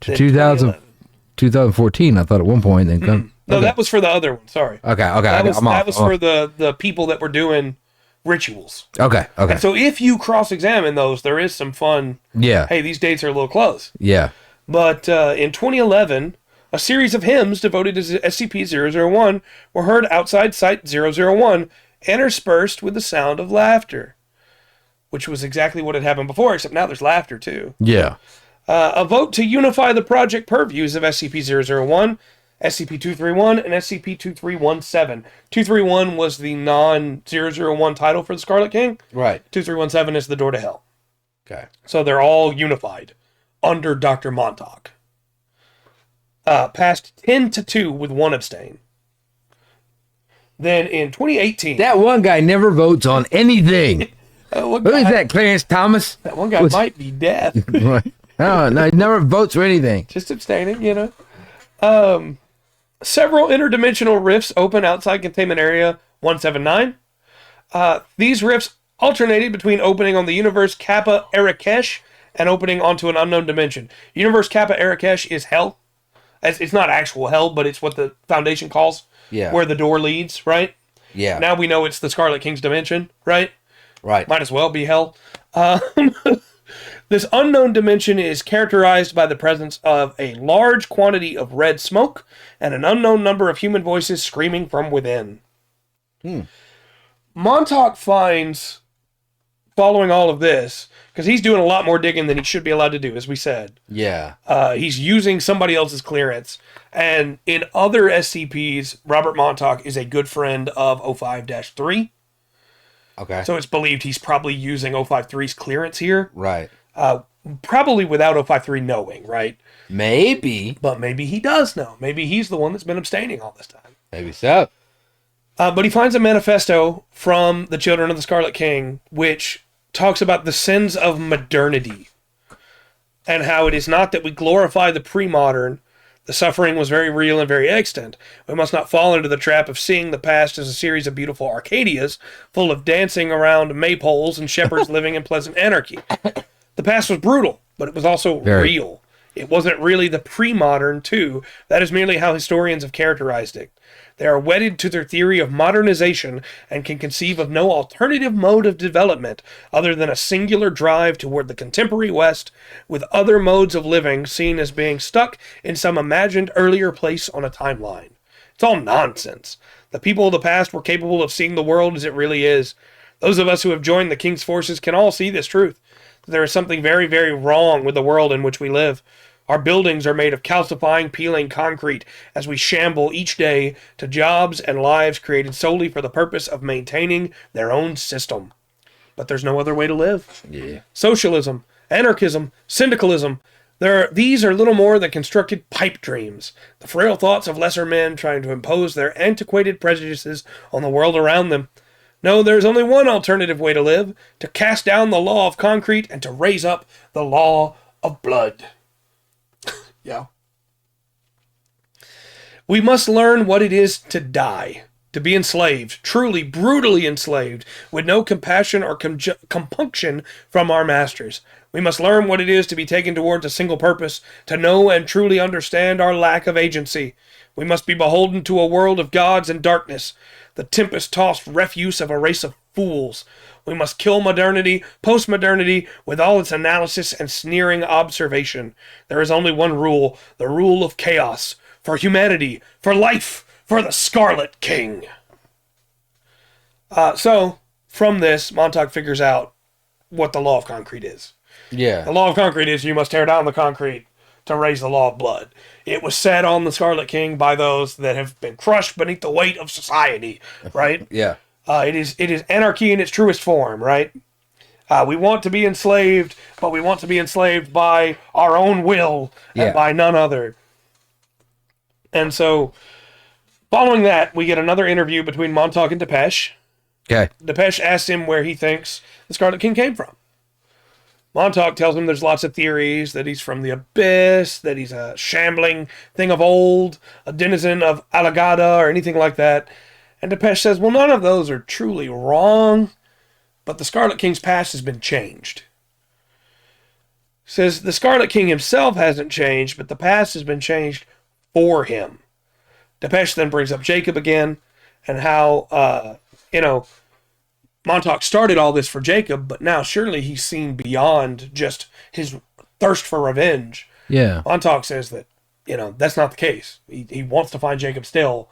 to 2014, I thought at one point. Then come. No, okay. That was for the other one. Sorry. Okay. That was for the people that were doing rituals. Okay. And so if you cross-examine those, there is some fun. Yeah. Hey, these dates are a little close. Yeah. But in 2011, a series of hymns devoted to SCP-001 were heard outside Site-001, interspersed with the sound of laughter, which was exactly what had happened before, except now there's laughter too. Yeah. A vote to unify the project purviews of SCP-001, SCP-231, and SCP-2317. 231 was the non-001 title for the Scarlet King. Right. 2317 is the door to hell. Okay. So they're all unified under Dr. Montauk. Passed 10-2 with 1 abstain. Then in 2018... That one guy never votes on anything. Who is that, Clarence Thomas? That one guy might be deaf. Right. No, he never votes for anything. Just abstaining, you know. Several interdimensional rifts open outside containment area 179. These rifts alternated between opening on the universe Kappa Arakesh and opening onto an unknown dimension. Universe Kappa Arakesh is hell. It's not actual hell, but it's what the Foundation calls where the door leads, right? Yeah. Now we know it's the Scarlet King's dimension, right? Right. Might as well be hell. This unknown dimension is characterized by the presence of a large quantity of red smoke and an unknown number of human voices screaming from within. Montauk finds following all of this, because he's doing a lot more digging than he should be allowed to do, as we said. Yeah. He's using somebody else's clearance. And in other SCPs, Robert Montauk is a good friend of 05-3. Okay. So it's believed he's probably using 053's clearance here. Right. Probably without 053 knowing, right? Maybe. But maybe he does know. Maybe he's the one that's been abstaining all this time. Maybe so. But he finds a manifesto from the Children of the Scarlet King, which talks about the sins of modernity. And how it is not that we glorify the pre-modern. The suffering was very real and very extant. We must not fall into the trap of seeing the past as a series of beautiful Arcadias, full of dancing around maypoles and shepherds living in pleasant anarchy. The past was brutal, but it was also real. It wasn't really the pre-modern, too. That is merely how historians have characterized it. They are wedded to their theory of modernization and can conceive of no alternative mode of development other than a singular drive toward the contemporary West, with other modes of living seen as being stuck in some imagined earlier place on a timeline. It's all nonsense. The people of the past were capable of seeing the world as it really is. Those of us who have joined the King's forces can all see this truth. There is something very, very wrong with the world in which we live. Our buildings are made of calcifying, peeling concrete as we shamble each day to jobs and lives created solely for the purpose of maintaining their own system. But there's no other way to live. Yeah. Socialism, anarchism, syndicalism, these are little more than constructed pipe dreams, the frail thoughts of lesser men trying to impose their antiquated prejudices on the world around them. No, there's only one alternative way to live, to cast down the law of concrete and to raise up the law of blood. Yeah. We must learn what it is to die, to be enslaved, truly, brutally enslaved, with no compassion or compunction from our masters. We must learn what it is to be taken towards a single purpose, to know and truly understand our lack of agency. We must be beholden to a world of gods and darkness, the tempest-tossed refuse of a race of fools. We must kill modernity, post-modernity, with all its analysis and sneering observation. There is only one rule, the rule of chaos, for humanity, for life, for the Scarlet King. So, from this, Montauk figures out what the law of concrete is. Yeah. The law of concrete is you must tear down the concrete to raise the law of blood. It was set on the Scarlet King by those that have been crushed beneath the weight of society, right? Yeah. It is anarchy in its truest form, right? We want to be enslaved, but we want to be enslaved by our own will and by none other. And so, following that, we get another interview between Montauk and Depeche. Okay. Depeche asks him where he thinks the Scarlet King came from. Montauk tells him there's lots of theories, that he's from the Abyss, that he's a shambling thing of old, a denizen of Alagada, or anything like that. And Depeche says, well, none of those are truly wrong, but the Scarlet King's past has been changed. He says the Scarlet King himself hasn't changed, but the past has been changed for him. Depeche then brings up Jacob again, and how, Montauk started all this for Jacob, but now surely he's seen beyond just his thirst for revenge. Yeah. Montauk says that, that's not the case. He wants to find Jacob still.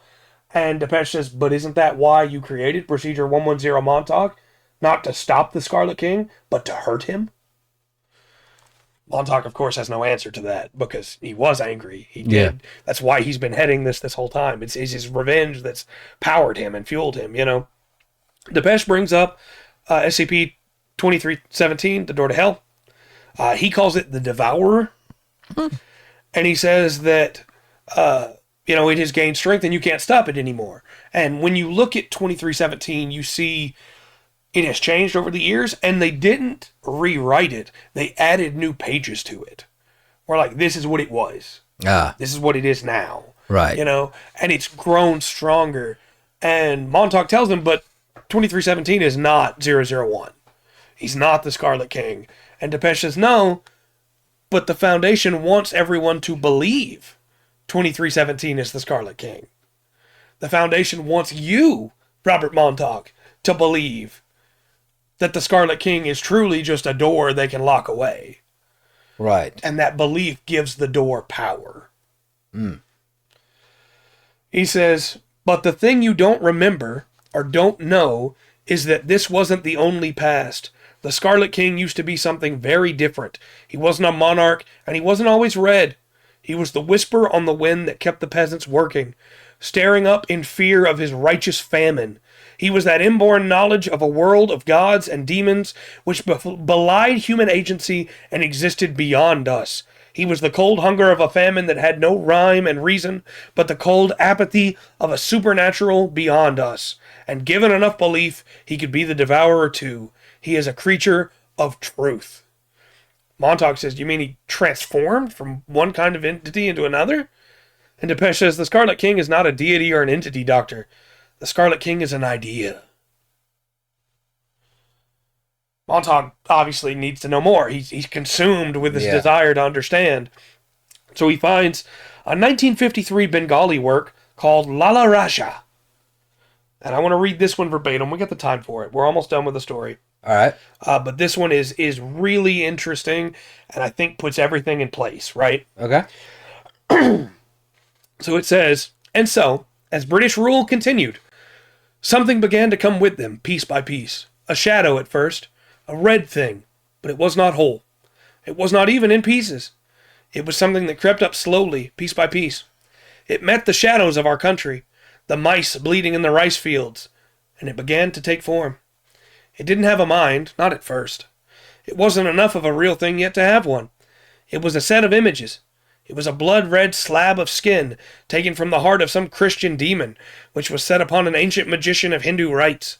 And Depeche says, but isn't that why you created Procedure 110 Montauk? Not to stop the Scarlet King, but to hurt him? Montauk, of course, has no answer to that, because he was angry. He did. Yeah. That's why he's been heading this whole time. It's his revenge that's powered him and fueled him, Depeche brings up SCP-2317, The Door to Hell. He calls it the Devourer. And he says that, it has gained strength and you can't stop it anymore. And when you look at 2317, you see it has changed over the years, and they didn't rewrite it. They added new pages to it. We're like, this is what it was. This is what it is now. Right. And it's grown stronger. And Montauk tells him, but 2317 is not 001. He's not the Scarlet King. And Depeche says, no, but the Foundation wants everyone to believe 2317 is the Scarlet King. The Foundation wants you, Robert Montauk, to believe that the Scarlet King is truly just a door they can lock away. Right. And that belief gives the door power. He says, but the thing you don't remember or don't know is that this wasn't the only past. The Scarlet King used to be something very different. He wasn't a monarch, and he wasn't always red. He was the whisper on the wind that kept the peasants working, staring up in fear of his righteous famine. He was that inborn knowledge of a world of gods and demons which belied human agency and existed beyond us. He was the cold hunger of a famine that had no rhyme and reason, but the cold apathy of a supernatural beyond us. And given enough belief, he could be the devourer too. He is a creature of truth. Montauk says, you mean he transformed from one kind of entity into another? And Depeche says, the Scarlet King is not a deity or an entity, Doctor. The Scarlet King is an idea. Montauk obviously needs to know more. He's consumed with this desire to understand. So he finds a 1953 Bengali work called Lala Rasha. And I want to read this one verbatim. We got the time for it. We're almost done with the story. All right. But this one is really interesting and I think puts everything in place, right? Okay. So it says, and so, as British rule continued, something began to come with them, piece by piece. A shadow at first, a red thing, but it was not whole. It was not even in pieces. It was something that crept up slowly, piece by piece. It met the shadows of our country, the mice bleeding in the rice fields, and it began to take form. It didn't have a mind, not at first. It wasn't enough of a real thing yet to have one. It was a set of images. It was a blood-red slab of skin taken from the heart of some Christian demon, which was set upon an ancient magician of Hindu rites.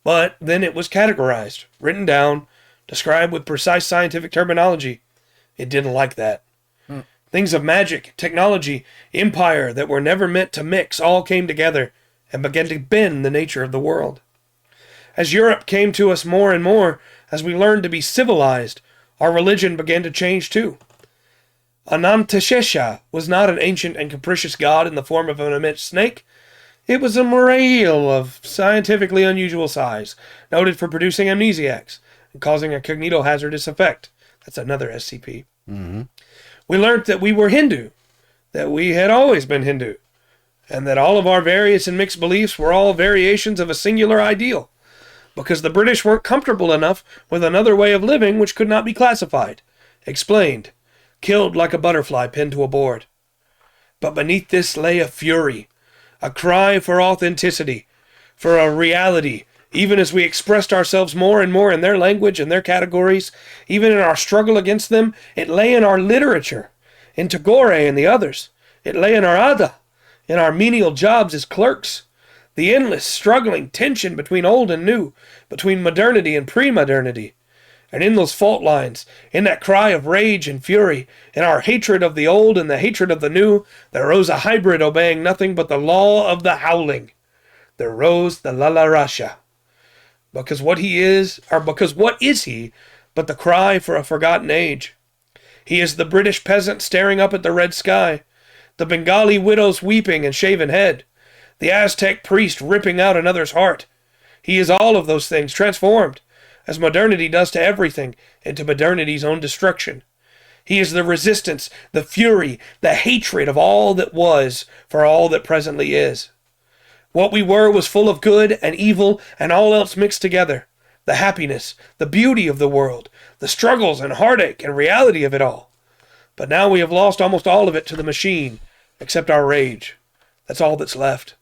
But then it was categorized, written down, described with precise scientific terminology. It didn't like that. Things of magic, technology, empire that were never meant to mix all came together and began to bend the nature of the world. As Europe came to us more and more, as we learned to be civilized, our religion began to change too. Anantashesha was not an ancient and capricious god in the form of an immense snake. It was a morail of scientifically unusual size, noted for producing amnesiacs and causing a cognitohazardous effect. That's another SCP. Mm-hmm. We learnt that we were Hindu, that we had always been Hindu, and that all of our various and mixed beliefs were all variations of a singular ideal, because the British weren't comfortable enough with another way of living which could not be classified, explained, killed like a butterfly pinned to a board. But beneath this lay a fury, a cry for authenticity, for a reality, even as we expressed ourselves more and more in their language and their categories, even in our struggle against them. It lay in our literature, in Tagore and the others. It lay in our Ada, in our menial jobs as clerks. The endless struggling tension between old and new, between modernity and pre-modernity. And in those fault lines, in that cry of rage and fury, in our hatred of the old and the hatred of the new, there rose a hybrid obeying nothing but the law of the howling. There rose the Lala Rasha. Because what is he but the cry for a forgotten age? He is the British peasant staring up at the red sky, the Bengali widow's weeping and shaven head, the Aztec priest ripping out another's heart. He is all of those things transformed, as modernity does to everything, into modernity's own destruction. He is the resistance, the fury, the hatred of all that was for all that presently is. What we were was full of good and evil and all else mixed together. The happiness, the beauty of the world, the struggles and heartache and reality of it all. But now we have lost almost all of it to the machine, except our rage. That's all that's left.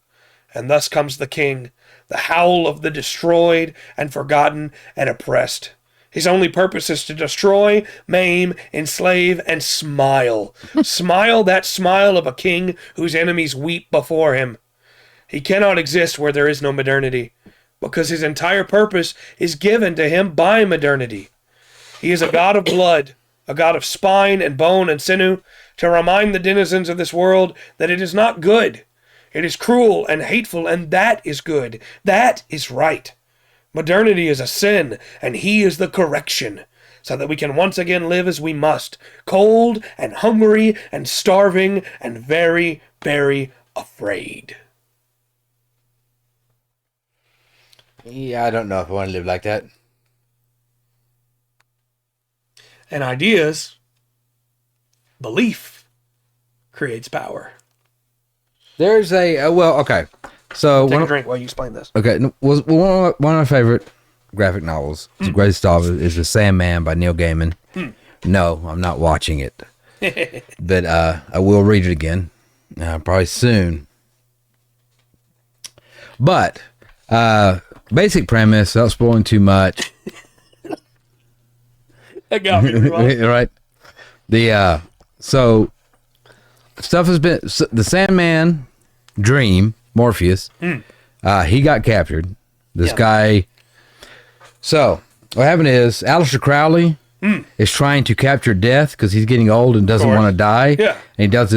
And thus comes the king, the howl of the destroyed and forgotten and oppressed. His only purpose is to destroy, maim, enslave, and smile. Smile that smile of a king whose enemies weep before him. He cannot exist where there is no modernity, because his entire purpose is given to him by modernity. He is a god of blood, a god of spine and bone and sinew, to remind the denizens of this world that it is not good. It is cruel and hateful, and that is good. That is right. Modernity is a sin, and he is the correction, so that we can once again live as we must, cold and hungry and starving and very, very afraid. Yeah, I don't know if I want to live like that. And ideas, belief, creates power. There's a, okay. So take a drink while you explain this. Okay, was one of my favorite graphic novels. It's the greatest novel is The Sandman by Neil Gaiman. No, I'm not watching it. But I will read it again. Probably soon. But basic premise, without spoiling too much. That got me wrong. Right. So stuff has been the Sandman dream, Morpheus. He got captured. This guy. So what happened is Aleister Crowley is trying to capture Death because he's getting old and doesn't want to die. Yeah. And he does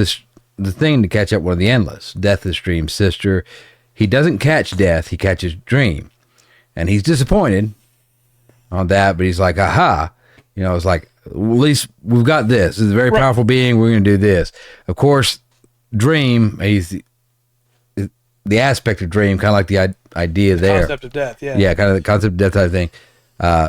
the thing to catch up with the Endless. Death is Dream's sister. He doesn't catch Death. He catches Dream. And he's disappointed on that, but he's like, aha. You know, it's like, well, at least we've got this. This is a very powerful being. We're going to do this. Of course, Dream, he's the aspect of Dream, kind of like the idea there. Concept of death, yeah. Yeah, kind of the concept of death type of thing,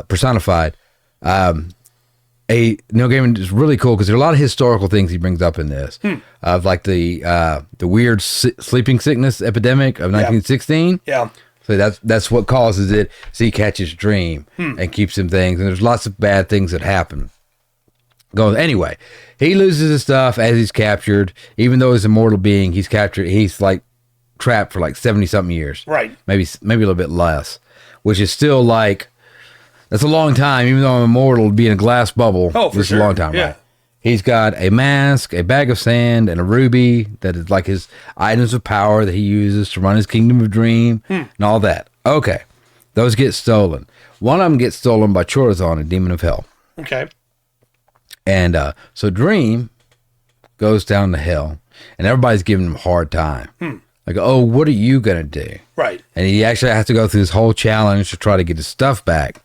personified. Neil Gaiman is really cool because there are a lot of historical things he brings up in this, of like the weird sleeping sickness epidemic of 1916. Yeah. So that's what causes it. So he catches Dream and keeps him things, and there's lots of bad things that happen. Anyway, he loses his stuff as he's captured. Even though he's a mortal being, he's captured. He's like trapped for like 70-something years. Right. Maybe a little bit less, which is still like, that's a long time. Even though I'm immortal, to be in a glass bubble. Oh, for this sure. is a long time, right? He's got a mask, a bag of sand, and a ruby that is like his items of power that he uses to run his kingdom of Dream and all that. Okay. Those get stolen. One of them gets stolen by Chorazon, a demon of hell. Okay. And so Dream goes down to hell, and everybody's giving him a hard time. Like, oh, what are you going to do? Right. And he actually has to go through this whole challenge to try to get his stuff back.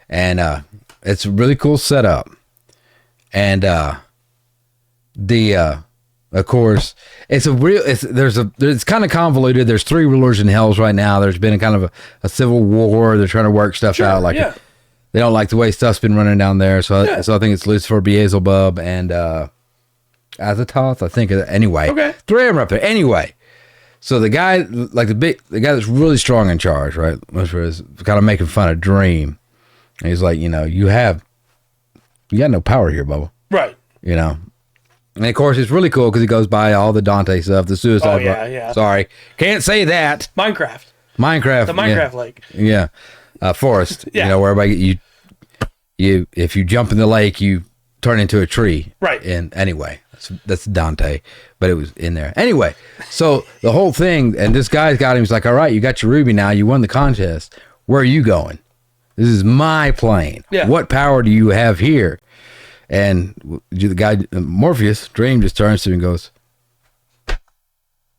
And it's a really cool setup. And of course, it's kind of convoluted. There's 3 rulers in hells right now. There's been a kind of a civil war. They're trying to work stuff out. Like they don't like the way stuff's been running down there. So I think it's Lucifer, Beelzebub, and Azathoth. I think anyway. Okay. 3 of them are up there. Anyway, so the guy, like the guy that's really strong in charge, right? Lucifer is kind of making fun of Dream. And he's like, you got no power here, Bubba. Right. And of course, it's really cool because he goes by all the Dante stuff, the suicide. Oh, yeah. Sorry. Can't say that. Minecraft. The Minecraft lake. Yeah. Forest. Yeah. Where everybody, if you jump in the lake, you turn into a tree. Right. And anyway, that's Dante, but it was in there. Anyway, so the whole thing, and this guy's got him, he's like, all right, you got your ruby now. You won the contest. Where are you going? This is my plane. Yeah. What power do you have here? And the guy, Morpheus, Dream, just turns to him and goes,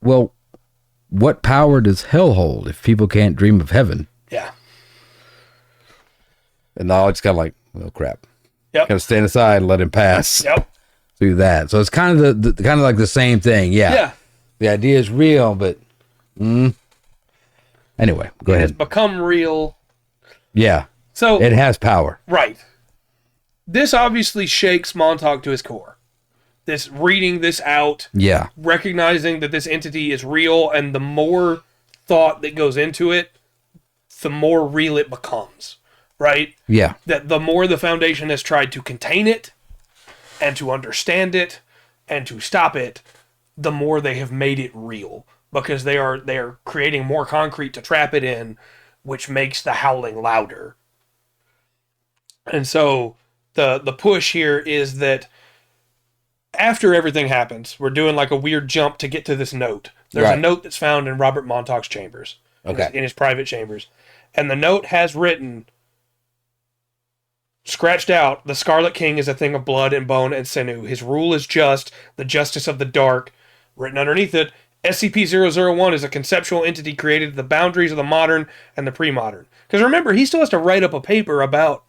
well, what power does hell hold if people can't dream of heaven? Yeah. And now it's kind of like, well, crap. Yep. Kind of stand aside and let him pass. Yep. Through that. So it's kind of kind of like the same thing. Yeah. Yeah. The idea is real, but anyway, go ahead. It's become real. Yeah. So it has power. Right. This obviously shakes Montauk to his core. This reading this out. Yeah. Recognizing that this entity is real, and the more thought that goes into it, the more real it becomes. Right? Yeah. That the more the Foundation has tried to contain it and to understand it and to stop it, the more they have made it real. Because they are creating more concrete to trap it in, which makes the howling louder. And so the push here is that after everything happens, we're doing like a weird jump to get to this note. There's a note that's found in Robert Montauk's chambers, in his private chambers. And the note has written, scratched out, the Scarlet King is a thing of blood and bone and sinew. His rule is just, the justice of the dark. Written underneath it, SCP-001 is a conceptual entity created at the boundaries of the modern and the pre-modern. Because remember, he still has to write up a paper about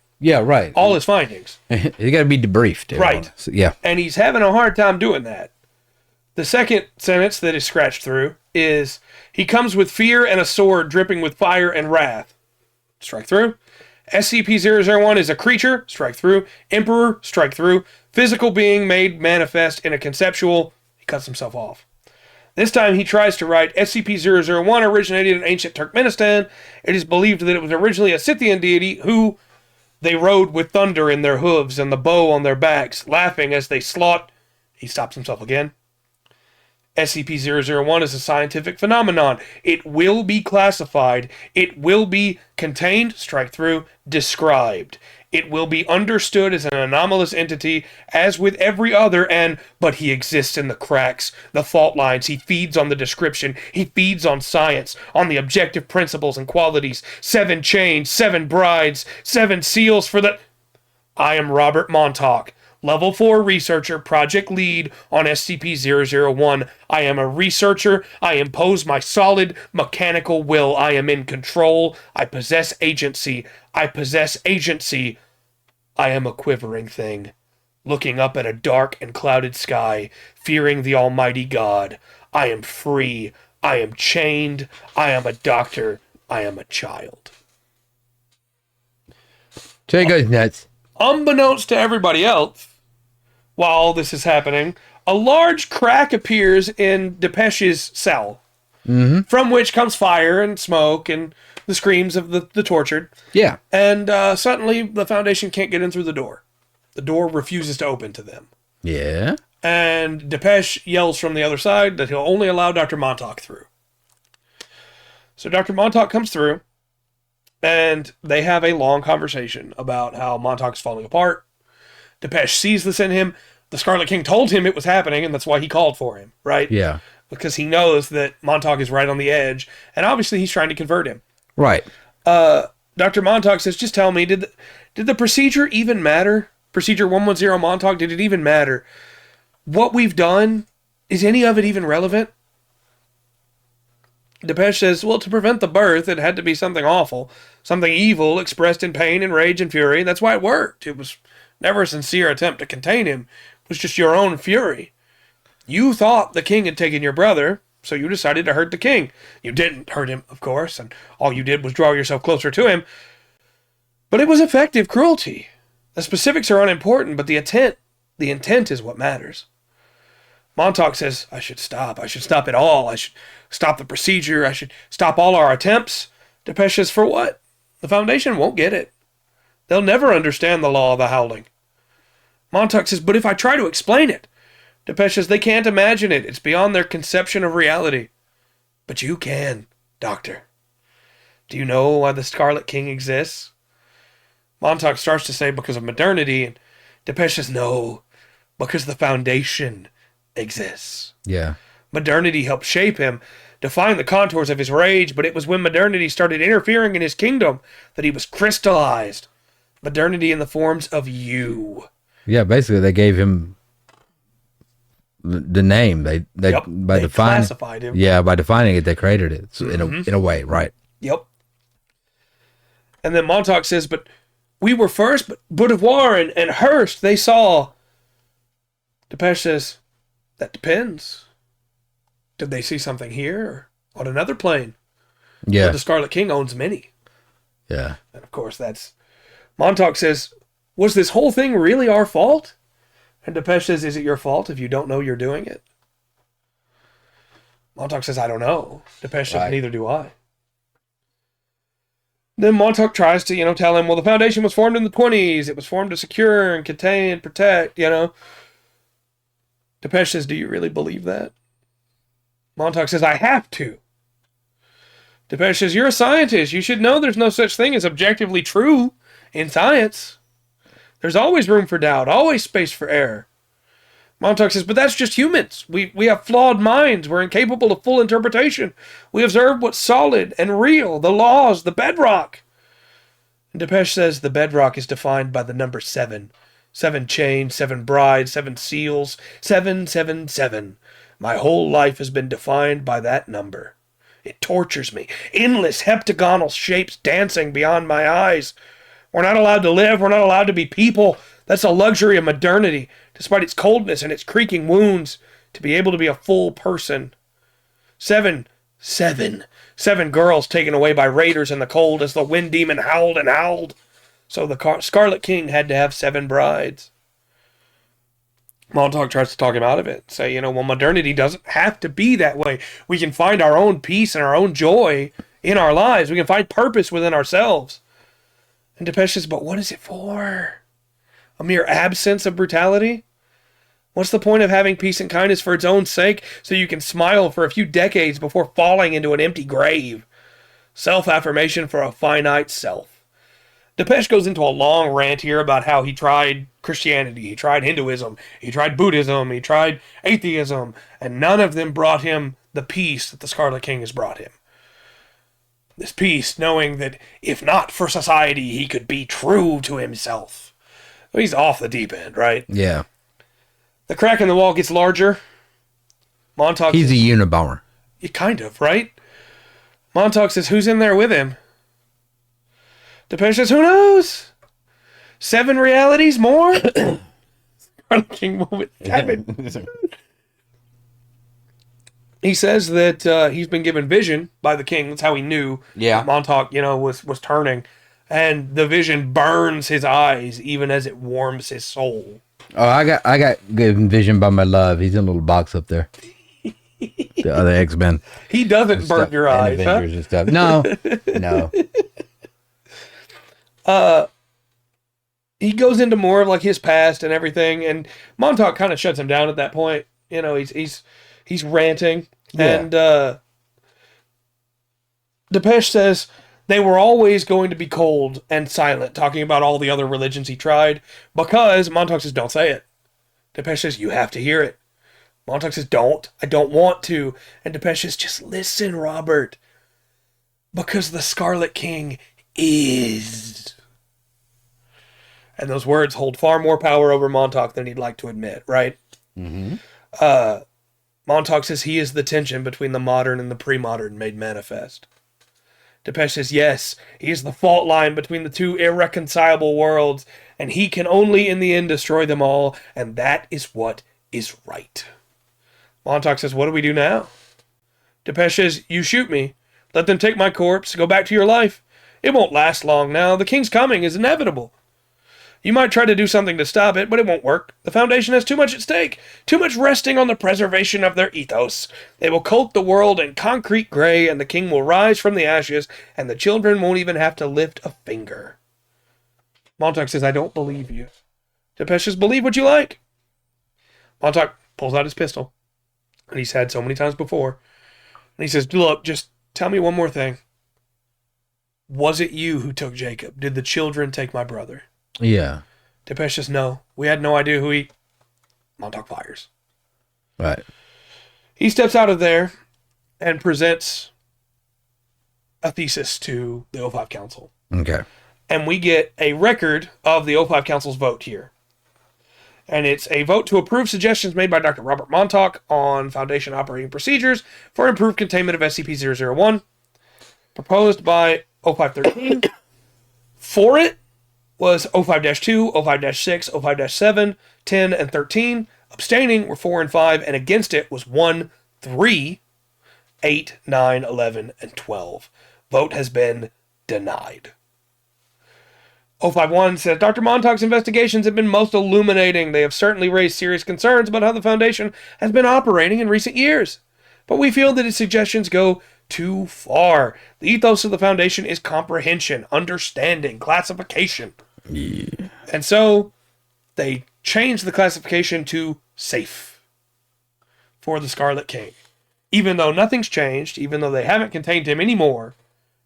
all his findings. You got to be debriefed. Right. So, yeah. And he's having a hard time doing that. The second sentence that is scratched through is, he comes with fear and a sword dripping with fire and wrath. Strike through. SCP-001 is a creature. Strike through. Emperor. Strike through. Physical being made manifest in a conceptual. He cuts himself off. This time he tries to write SCP-001 originated in ancient Turkmenistan. It is believed that it was originally a Scythian deity who they rode with thunder in their hooves and the bow on their backs, laughing as they slaught. He stops himself again. SCP-001 is a scientific phenomenon. It will be classified. It will be contained, strike through, described. It will be understood as an anomalous entity, as with every other, but he exists in the cracks, the fault lines. He feeds on the description. He feeds on science, on the objective principles and qualities. 7 chains, 7 brides, 7 seals for the... I am Robert Montauk, Level 4 researcher, project lead on SCP-001. I am a researcher. I impose my solid mechanical will. I am in control. I possess agency. I am a quivering thing, looking up at a dark and clouded sky, fearing the Almighty God. I am free. I am chained. I am a doctor. I am a child. Trey goes nuts. Unbeknownst to everybody else, while all this is happening, a large crack appears in Depesh's cell, from which comes fire and smoke and the screams of the tortured. Yeah. And suddenly the Foundation can't get in through the door. The door refuses to open to them. Yeah. And Depeche yells from the other side that he'll only allow Dr. Montauk through. So Dr. Montauk comes through, and they have a long conversation about how Montauk's falling apart. Depeche sees this in him. The Scarlet King told him it was happening, and that's why he called for him, right? Yeah. Because he knows that Montauk is right on the edge, and obviously he's trying to convert him. Right. Dr. Montauk says, just tell me, did the procedure even matter? Procedure 110 Montauk, did it even matter? What we've done, is any of it even relevant? Depeche says, well, to prevent the birth, it had to be something awful, something evil expressed in pain and rage and fury. That's why it worked. It was never a sincere attempt to contain him. It was just your own fury. You thought the king had taken your brother, so you decided to hurt the king. You didn't hurt him, of course, and all you did was draw yourself closer to him. But it was effective cruelty. The specifics are unimportant, but the intent is what matters. Montauk says, I should stop. I should stop it all. I should stop the procedure. I should stop all our attempts. Depeche says, for what? The Foundation won't get it. They'll never understand the law of the howling. Montauk says, but if I try to explain it. Depeche says, they can't imagine it. It's beyond their conception of reality. But you can, Doctor. Do you know why the Scarlet King exists? Montauk starts to say because of modernity, and Depeche says, no, because the Foundation exists. Yeah. Modernity helped shape him, define the contours of his rage, but it was when modernity started interfering in his kingdom that he was crystallized. Modernity in the forms of you. Yeah, basically they gave him the name. They classified him. Yeah, by defining it, they created it in a way, right? Yep. And then Montauk says, but we were first, but Beaudevoir and Hearst, they saw. Depeche says, that depends. Did they see something here or on another plane? Yeah. But the Scarlet King owns many. Yeah. And of course, that's... Montauk says, was this whole thing really our fault? And Depeche says, is it your fault if you don't know you're doing it? Montauk says, I don't know. Depeche says, neither do I. Then Montauk tries to, tell him, well, the Foundation was formed in the 1920s. It was formed to secure and contain and protect, Depeche says, do you really believe that? Montauk says, I have to. Depeche says, you're a scientist. You should know there's no such thing as objectively true in science. There's always room for doubt, always space for error. Montauk says, but that's just humans. We have flawed minds. We're incapable of full interpretation. We observe what's solid and real, the laws, the bedrock. And Depeche says the bedrock is defined by the number 7. 7 chains, 7 brides, 7 seals, 777. My whole life has been defined by that number. It tortures me. Endless heptagonal shapes dancing beyond my eyes. We're not allowed to live. We're not allowed to be people. That's a luxury of modernity, despite its coldness and its creaking wounds, to be able to be a full person. 7 girls taken away by raiders in the cold as the wind demon howled and howled. So the Scarlet King had to have 7 brides. Montauk tries to talk him out of it. Say, well, modernity doesn't have to be that way. We can find our own peace and our own joy in our lives. We can find purpose within ourselves. And Depeche says, but what is it for? A mere absence of brutality? What's the point of having peace and kindness for its own sake so you can smile for a few decades before falling into an empty grave? Self-affirmation for a finite self. Depeche goes into a long rant here about how he tried Christianity, he tried Hinduism, he tried Buddhism, he tried atheism, and none of them brought him the peace that the Scarlet King has brought him. This peace, knowing that if not for society, he could be true to himself. He's off the deep end, right? Yeah. The crack in the wall gets larger. Montauk... He's a Unabomber. Kind of, right? Montauk says, who's in there with him? Depeche says, who knows? 7 realities more? Scarlet King moment. He says that he's been given vision by the king. That's how he knew Montauk, was turning. And the vision burns his eyes even as it warms his soul. Oh, I got given vision by my love. He's in a little box up there. The other X-Men. He doesn't burn your eyes, huh? And stuff. No. He goes into more of like his past and everything, and Montauk kind of shuts him down at that point. He's ranting, and Depeche says they were always going to be cold and silent, talking about all the other religions he tried, because Montauk says, don't say it. Depeche says, you have to hear it. Montauk says, I don't want to. And Depeche says, just listen, Robert, because the Scarlet King is. And those words hold far more power over Montauk than he'd like to admit, right? Mm-hmm. Montauk says he is the tension between the modern and the pre-modern made manifest. Depeche says, yes, he is the fault line between the two irreconcilable worlds, and he can only in the end destroy them all, and that is what is right. Montauk says, what do we do now? Depeche says, you shoot me. Let them take my corpse. Go back to your life. It won't last long now. The king's coming is inevitable. You might try to do something to stop it, but it won't work. The Foundation has too much at stake, too much resting on the preservation of their ethos. They will coat the world in concrete gray, and the king will rise from the ashes, and the children won't even have to lift a finger. Montauk says, I don't believe you. Depeche says, believe what you like. Montauk pulls out his pistol, and he's had so many times before, and he says, look, just tell me one more thing. Was it you who took Jacob? Did the children take my brother? Yeah. Depeche says, no. We had no idea who he... Montauk fires. Right. He steps out of there and presents a thesis to the O5 Council. Okay. And we get a record of the O5 Council's vote here. And it's a vote to approve suggestions made by Dr. Robert Montauk on Foundation operating procedures for improved containment of SCP-001, proposed by O513. For it was O5-2, O5-6, O5-7, 10, and 13. Abstaining were 4 and 5, and against it was 1, 3, 8, 9, 11, and 12. Vote has been denied. O5-1 says, Dr. Montauk's investigations have been most illuminating. They have certainly raised serious concerns about how the Foundation has been operating in recent years. But we feel that his suggestions go too far. The ethos of the Foundation is comprehension, understanding, classification. Yeah. And so they changed the classification to safe for the Scarlet King. Even though nothing's changed, even though they haven't contained him anymore,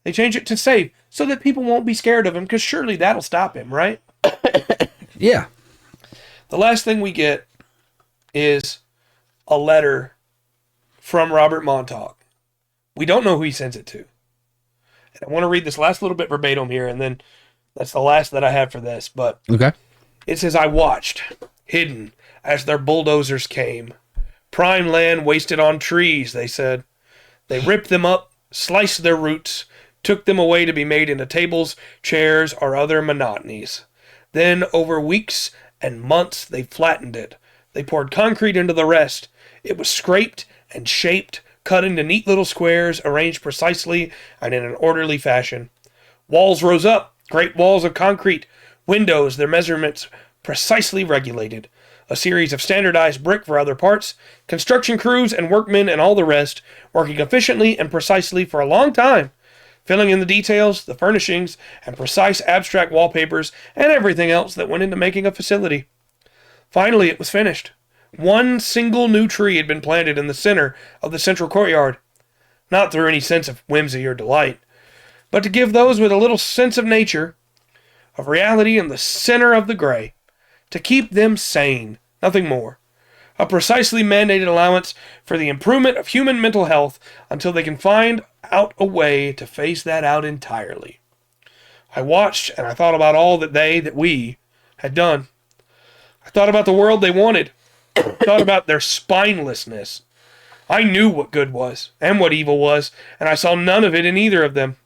they change it to safe so that people won't be scared of him, because surely that'll stop him, right? Yeah. The last thing we get is a letter from Robert Montauk. We don't know who he sends it to. And I want to read this last little bit verbatim here, and then that's the last that I have for this. But okay. It says, I watched, hidden, as their bulldozers came. Prime land wasted on trees, they said. They ripped them up, sliced their roots, took them away to be made into tables, chairs, or other monotonies. Then, over weeks and months, they flattened it. They poured concrete into the rest. It was scraped and shaped, cut into neat little squares, arranged precisely and in an orderly fashion. Walls rose up, great walls of concrete. Windows, their measurements precisely regulated. a series of standardized brick for other parts, construction crews and workmen and all the rest, working efficiently and precisely for a long time, filling in the details, the furnishings, and precise abstract wallpapers, and everything else that went into making a facility. Finally, it was finished. One single new tree had been planted in the center of the central courtyard, not through any sense of whimsy or delight, but to give those with a little sense of nature, of reality in the center of the gray, to keep them sane, nothing more. A precisely mandated allowance for the improvement of human mental health until they can find out a way to phase that out entirely. I watched and I thought about all that we had done. I thought about the world they wanted. I thought about their spinelessness. I knew what good was and what evil was, and I saw none of it in either of them.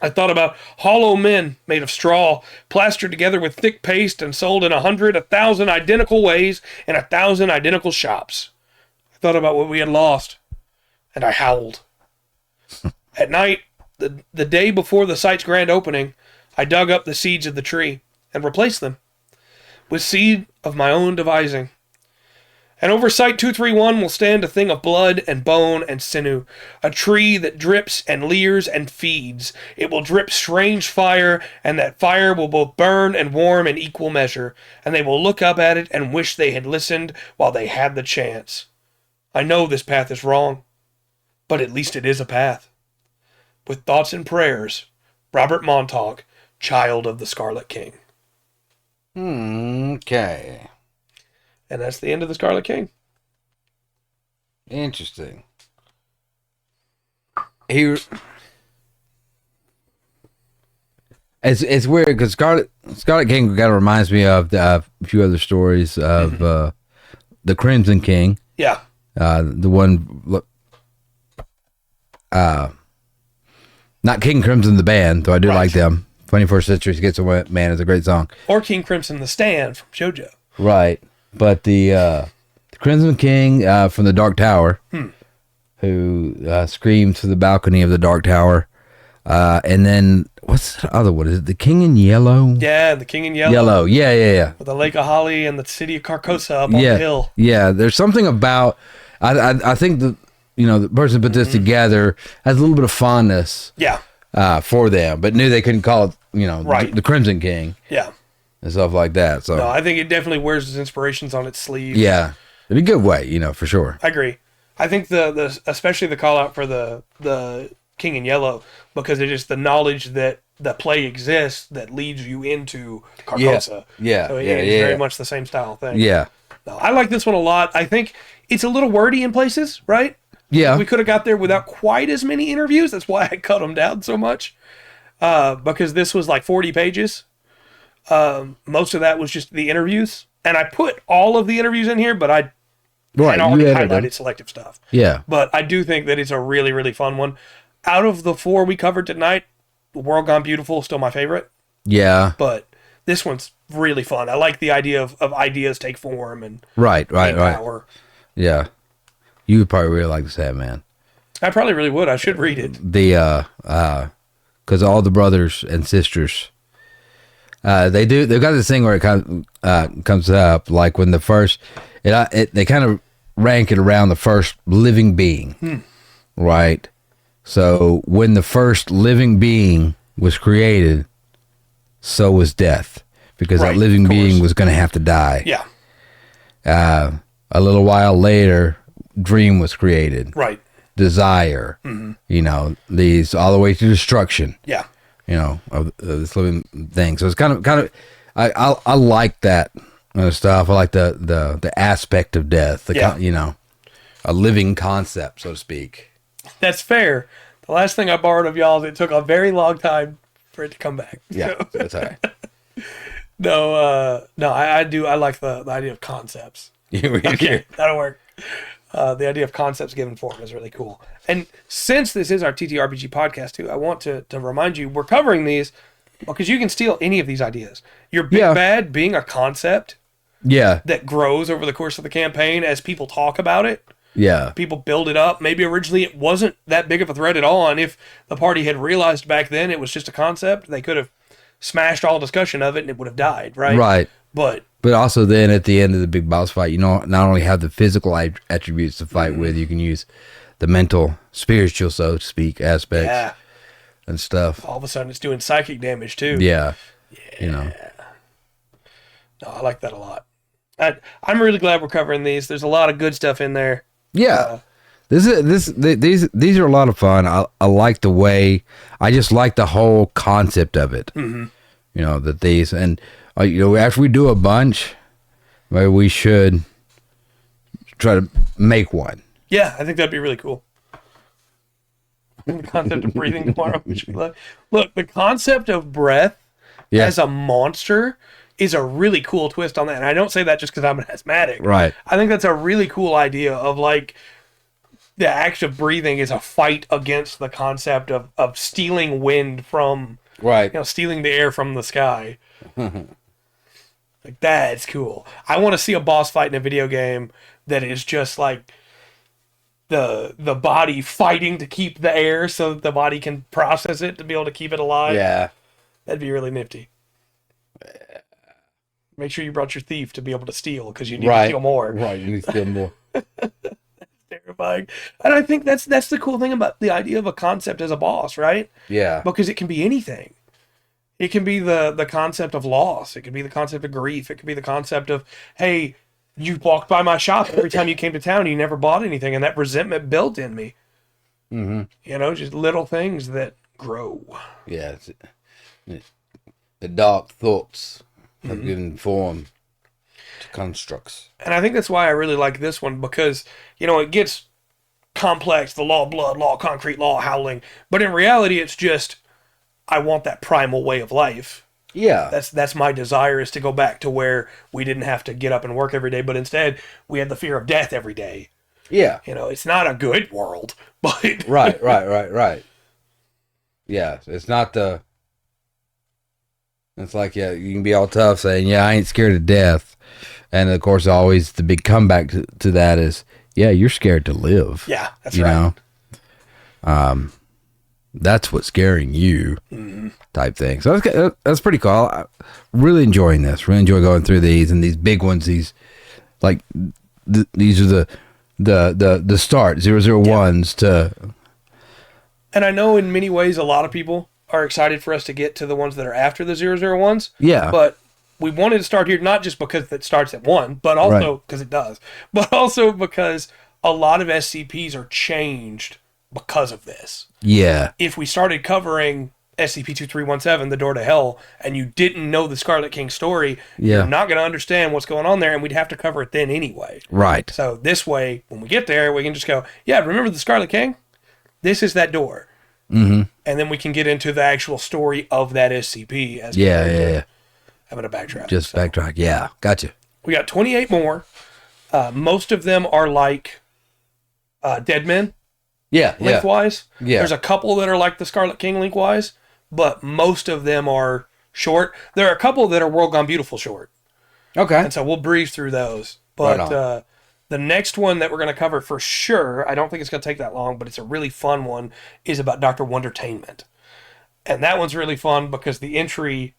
I thought about hollow men made of straw, plastered together with thick paste and sold in 100, 1,000 identical ways in 1,000 identical shops. I thought about what we had lost, and I howled. At night, the day before the site's grand opening, I dug up the seeds of the tree and replaced them with seed of my own devising. And over Site 231 will stand a thing of blood and bone and sinew, a tree that drips and leers and feeds. It will drip strange fire, and that fire will both burn and warm in equal measure, and they will look up at it and wish they had listened while they had the chance. I know this path is wrong, but at least it is a path. With thoughts and prayers, Robert Montauk, Child of the Scarlet King. Okay. And that's the end of the Scarlet King. Interesting. It's weird because Scarlet King kind of reminds me of a few other stories of the Crimson King. Yeah. The one, not King Crimson the band, though I do like them. 21st Century Gets Away Man is a great song. Or King Crimson the Stand from JoJo. Right. But the Crimson King from the Dark Tower, who screams through the balcony of the Dark Tower, and then what's the other one? Is it the King in Yellow? Yeah, the King in Yellow. Yellow, yeah. With the Lake of Holly and the city of Carcosa up on the hill. Yeah, there's something about I think the person put this together has a little bit of fondness. Yeah. For them, but knew they couldn't call it the Crimson King. Yeah. And stuff like that. So no, I think it definitely wears its inspirations on its sleeve. Yeah, in a good way, for sure. I agree. I think the especially the call out for the King in Yellow, because it is the knowledge that the play exists that leads you into Carcosa. Yeah. So it's very much the same style thing. Yeah. No, I like this one a lot. I think it's a little wordy in places, right? Yeah. We could have got there without quite as many interviews. That's why I cut them down so much. Because this was like 40 pages. Most of that was just the interviews, and I put all of the interviews in here, but I had already highlighted selective stuff. Yeah. But I do think that it's a really, really fun one. Out of the 4 we covered tonight, The World Gone Beautiful is still my favorite. Yeah. But this one's really fun. I like the idea of ideas take form and right. power. Yeah. You would probably really like this, man. I probably really would. I should read it. Because all the brothers and sisters. They've got this thing where it kind of comes up like when the first they kind of rank it around the first living being, right? So when the first living being was created, so was death, because that living being was going to have to die. Yeah. A little while later, dream was created. Right. Desire. These all the way to destruction. Yeah. Of this living thing. So it's kind of, I like that stuff. I like the aspect of death. A living concept, so to speak. That's fair. The last thing I borrowed of y'all, it took a very long time for it to come back. Yeah, that's all right. No, I do. I like the idea of concepts. Okay, that'll work. The idea of concepts given form is really cool. And since this is our TTRPG podcast too, I want to remind you, we're covering these because you can steal any of these ideas. Your Big Bad being a concept that grows over the course of the campaign as people talk about it. Yeah. People build it up. Maybe originally it wasn't that big of a threat at all, and if the party had realized back then it was just a concept, they could have smashed all discussion of it and it would have died, right? Right. But also then at the end of the big boss fight, you know, not only have the physical attributes to fight with, you can use the mental, spiritual, so to speak, aspects and stuff. All of a sudden it's doing psychic damage too. Yeah. You know. No, I like that a lot. I'm really glad we're covering these. There's a lot of good stuff in there. Yeah. These are a lot of fun. I like the way, I just like the whole concept of it. Mm-hmm. You know, that these, and you know, after we do a bunch, maybe we should try to make one. Yeah, I think that'd be really cool. The concept of breathing tomorrow. Look, the concept of breath as a monster is a really cool twist on that. And I don't say that just because I'm an asthmatic. Right. I think that's a really cool idea of like the act of breathing is a fight against the concept of stealing wind from, right, you know, stealing the air from the sky. Like, that's cool. I want to see a boss fight in a video game that is just like the body fighting to keep the air so that the body can process it to be able to keep it alive. Yeah. That'd be really nifty. Make sure you brought your thief to be able to steal, because you need to steal more. Right, you need to steal more. That's terrifying. And I think that's the cool thing about the idea of a concept as a boss, right? Yeah. Because it can be anything. It can be the concept of loss. It could be the concept of grief. It could be the concept of, hey, you walked by my shop every time you came to town, you never bought anything, and that resentment built in me. Mm-hmm. You know, just little things that grow. Yeah. The dark thoughts have given form to constructs. And I think that's why I really like this one, because, you know, it gets complex, the law of blood, law of concrete, law of howling. But in reality, it's just, I want that primal way of life. Yeah. That's my desire, is to go back to where we didn't have to get up and work every day, but instead we had the fear of death every day. Yeah. You know, it's not a good world, but... Right. Yeah, it's not the... It's like, yeah, you can be all tough saying, yeah, I ain't scared of death. And, of course, always the big comeback to that is, yeah, you're scared to live. Yeah, that's right. You know? That's what's scaring you, type thing. So that's pretty cool. I'm really enjoying this. Really enjoy going through these, and these big ones. These, like, these are the start 001s to. And I know in many ways a lot of people are excited for us to get to the ones that are after the 001s. Yeah. But we wanted to start here not just because it starts at 1, but also because it does, but also because a lot of SCPs are changed because of this. Yeah. If we started covering SCP-2317, The Door to Hell, and you didn't know the Scarlet King story, you're not going to understand what's going on there, and we'd have to cover it then anyway. Right. So this way, when we get there, we can just go, yeah, remember the Scarlet King? This is that door. Mm-hmm. And then we can get into the actual story of that SCP. As having a backtrack. Just backtrack. Yeah. Gotcha. We got 28 more. Most of them are like dead men. Yeah. Lengthwise. Yeah. There's a couple that are like the Scarlet King lengthwise, but most of them are short. There are a couple that are World Gone Beautiful short. Okay. And so we'll breeze through those. But the next one that we're going to cover for sure, I don't think it's going to take that long, but it's a really fun one, is about Dr. Wondertainment. And that one's really fun because the entry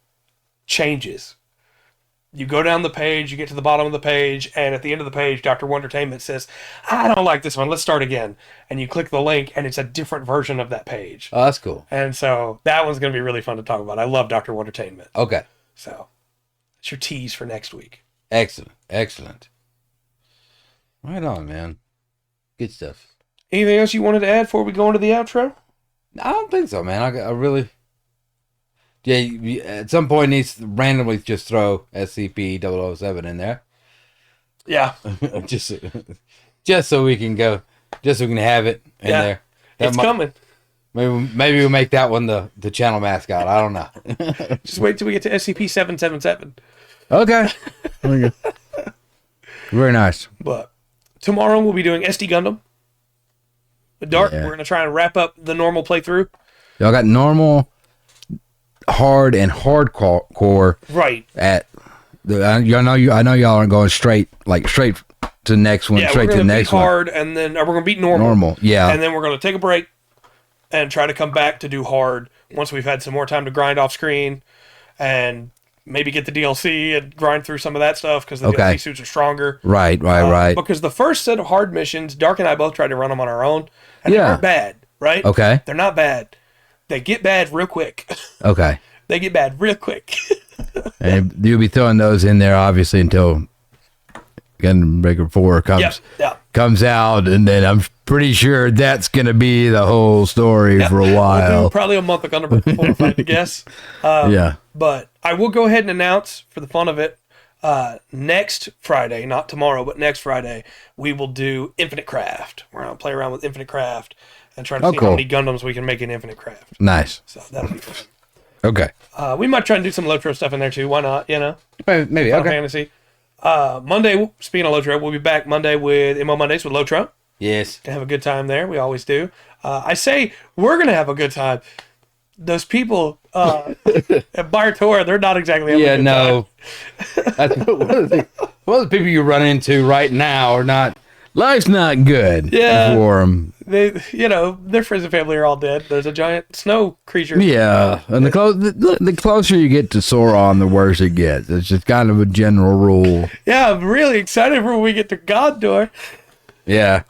changes. You go down the page, you get to the bottom of the page, and at the end of the page, Dr. Wondertainment says, I don't like this one, let's start again. And you click the link, and it's a different version of that page. Oh, that's cool. And so that one's going to be really fun to talk about. I love Dr. Wondertainment. Okay. So that's your tease for next week. Excellent. Right on, man. Good stuff. Anything else you wanted to add before we go into the outro? I don't think so, man. I really... Yeah, at some point needs to randomly just throw SCP-007 in there. Yeah. just so we can go, just so we can have it in there. It's coming. Maybe we'll make that one the channel mascot. I don't know. Just wait till we get to SCP-777. Okay. Very nice. But tomorrow we'll be doing SD Gundam. The Dark. We're going to try and wrap up the normal playthrough. Y'all got normal, hard, and hardcore. Right. At the I know y'all aren't going straight to the next one. Straight to the next one. Hard, and then we're going to beat normal. Normal. Yeah. And then we're going to take a break and try to come back to do hard once we've had some more time to grind off screen and maybe get the DLC and grind through some of that stuff because the DLC suits are stronger. Right. Because the first set of hard missions, Dark and I both tried to run them on our own, and they weren't bad, right? Okay. They're not bad. They get bad real quick. Okay. They get bad real quick. And you'll be throwing those in there, obviously, until Gunbreaker 4 comes out, and then I'm pretty sure that's going to be the whole story for a while. We'll do probably a month of Gunbreaker 4, if I had to guess. But I will go ahead and announce, for the fun of it, next Friday, not tomorrow, but next Friday, we will do Infinite Craft. We're going to play around with Infinite Craft and try to see how many Gundams we can make in Infinite Craft. Nice. So that'll be fun. Okay. We might try and do some Lotro stuff in there too. Why not? You know? Maybe. Final Fantasy. Monday, speaking of Lotro, we'll be back Monday with MO Mondays with Lotro. Yes. Gonna have a good time there. We always do. I say we're going to have a good time. Those people at Bar Tour, they're not exactly having a good time. That's one of the people you run into right now are not. Life's not good for them. They, their friends and family are all dead. There's a giant snow creature. Yeah, and the closer you get to Sauron, the worse it gets. It's just kind of a general rule. Yeah, I'm really excited for when we get to Gondor. Yeah.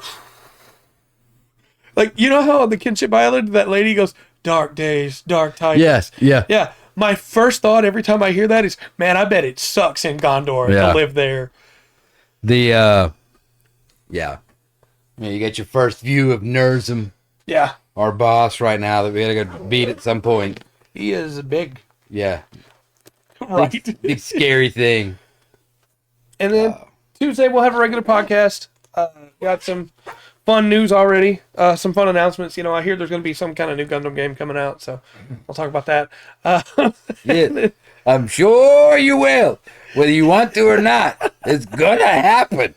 Like, you know how on the Kinship Island, that lady goes, dark days, dark times. Yes, yeah. Yeah, my first thought every time I hear that is, man, I bet it sucks in Gondor to live there. Yeah, you get your first view of Nerzum. Yeah. Our boss right now that we gotta go beat at some point. He is big. Yeah. Right. Big scary thing. And then Tuesday we'll have a regular podcast. Got some fun news already. Some fun announcements. I hear there's going to be some kind of new Gundam game coming out, so we'll talk about that. Yeah, I'm sure you will. Whether you want to or not, it's gonna happen.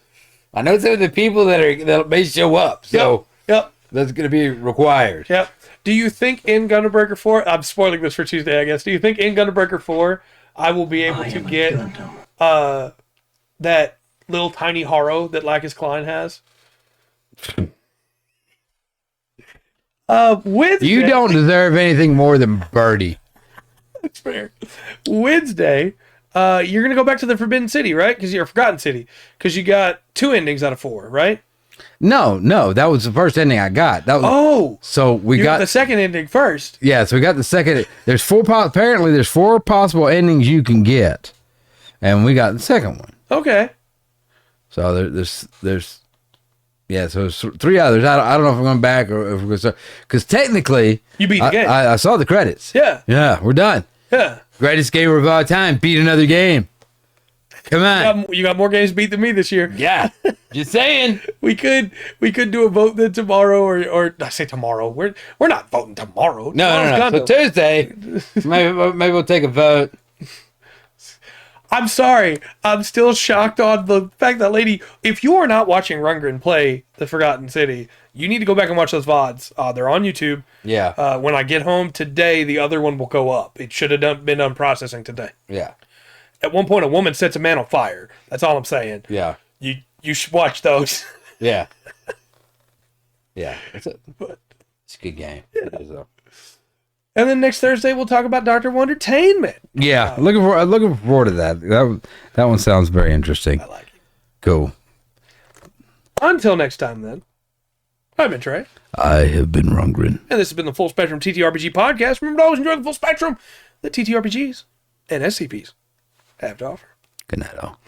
I know some of the people that may show up, so yep. That's going to be required. Yep. Do you think in Gundam Breaker 4, I'm spoiling this for Tuesday, I guess. Do you think in Gundam Breaker 4, I will be able to get that little tiny Haro that Lacus Klein has? Wednesday. You don't deserve anything more than Birdie. That's fair. Wednesday, you're going to go back to the Forbidden City, right? Because you're Forgotten City. Because you got 2 endings out of 4, right? No, that was the first ending I got. So we got the second ending first. Yeah, so we got the second. Apparently there's 4 possible endings you can get, and we got the second one. Okay. So there's so it's 3 others. I don't know if we're going back or if we're going to, because technically you beat the game. I saw the credits. Yeah, we're done. Yeah. Greatest game of all time. Beat another game. Come on. You got more games beat than me this year. Yeah. Just saying. We could do a vote then tomorrow or I say tomorrow. We're not voting tomorrow. No. So Tuesday, maybe we'll take a vote. I'm sorry. I'm still shocked on the fact that lady, if you are not watching Rundgren play The Forgotten City, you need to go back and watch those VODs. They're on YouTube. Yeah. When I get home today, the other one will go up. It should have been done processing today. Yeah. At one point, a woman sets a man on fire. That's all I'm saying. Yeah. You should watch those. Yeah. Yeah. It's a good game. Yeah. And then next Thursday, we'll talk about Dr. Wondertainment. Yeah. Looking forward to that. That one sounds very interesting. I like it. Cool. Until next time, then. I've been Trey. I have been Rundgren. And this has been the Full Spectrum TTRPG podcast. Remember to always enjoy the full spectrum that TTRPGs and SCPs have to offer. Good night, all.